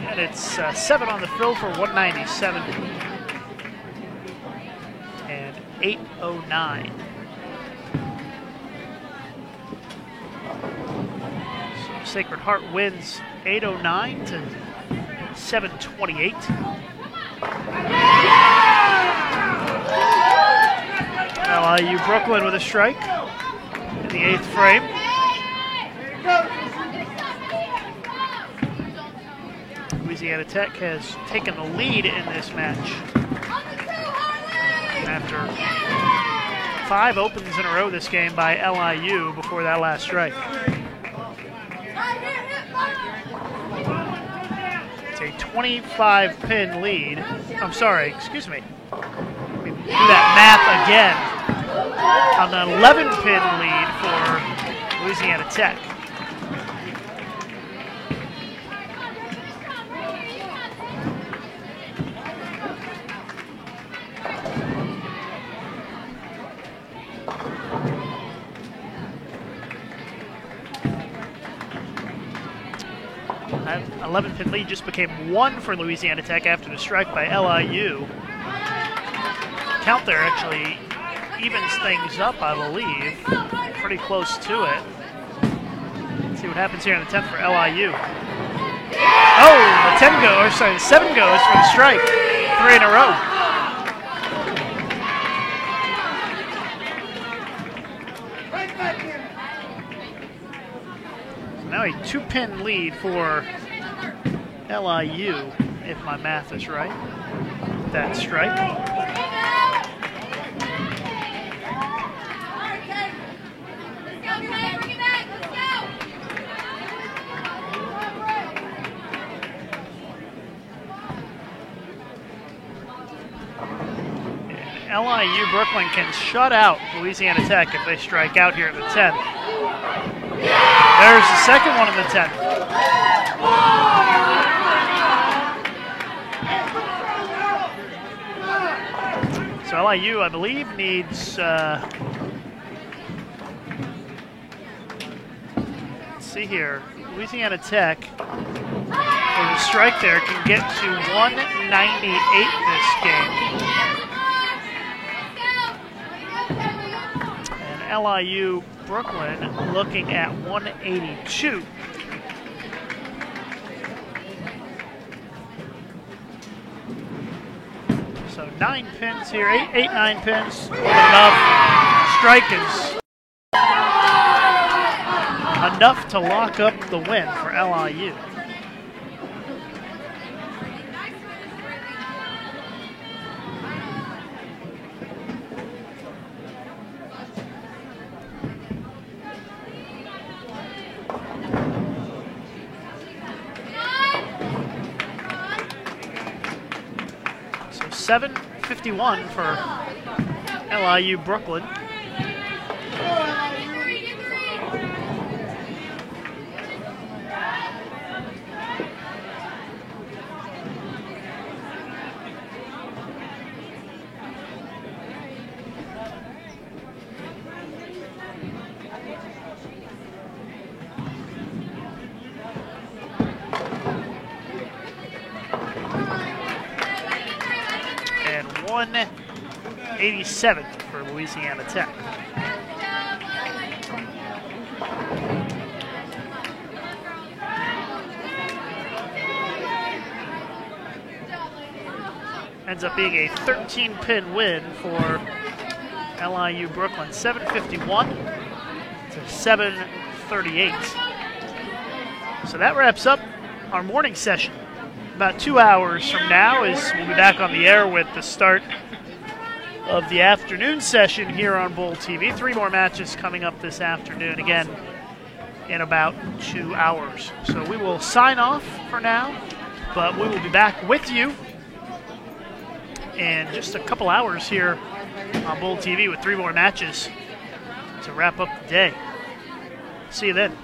And it's 7 on the fill for 197. And 8:09. So Sacred Heart wins 8:09 to 7:28. LIU Brooklyn with a strike in the 8th frame. Louisiana Tech has taken the lead in this match after 5 opens in a row this game by LIU before that last strike. It's a 25-pin lead. I'm sorry, excuse me. Let me do that math again. On an 11-pin lead for Louisiana Tech. That 11-pin lead just became 1 for Louisiana Tech after the strike by LIU. Count there actually evens things up, I believe. Pretty close to it. Let's see what happens here in the 10th for LIU. Oh, the 10 goes, or sorry, the 7 goes for the strike. 3 in a row. So now a 2-pin lead for LIU, if my math is right. That strike. LIU Brooklyn can shut out Louisiana Tech if they strike out here in the 10th. There's the second one in the 10th. So LIU, I believe, needs, let's see here, Louisiana Tech, for the strike there, can get to 198 this game. LIU Brooklyn looking at 182. So 9 pins here, 9 pins, enough. Strike is enough to lock up the win for LIU. So 7:51 for LIU Brooklyn. 81-87 for Louisiana Tech. Ends up being a 13-pin win for LIU Brooklyn, 751 to 738. So that wraps up our morning session. About 2 hours from now is we'll be back on the air with the start of the afternoon session here on Bowl TV. 3 more matches coming up this afternoon, again, in about 2 hours. So we will sign off for now, but we will be back with you in just a couple hours here on Bowl TV with 3 more matches to wrap up the day. See you then.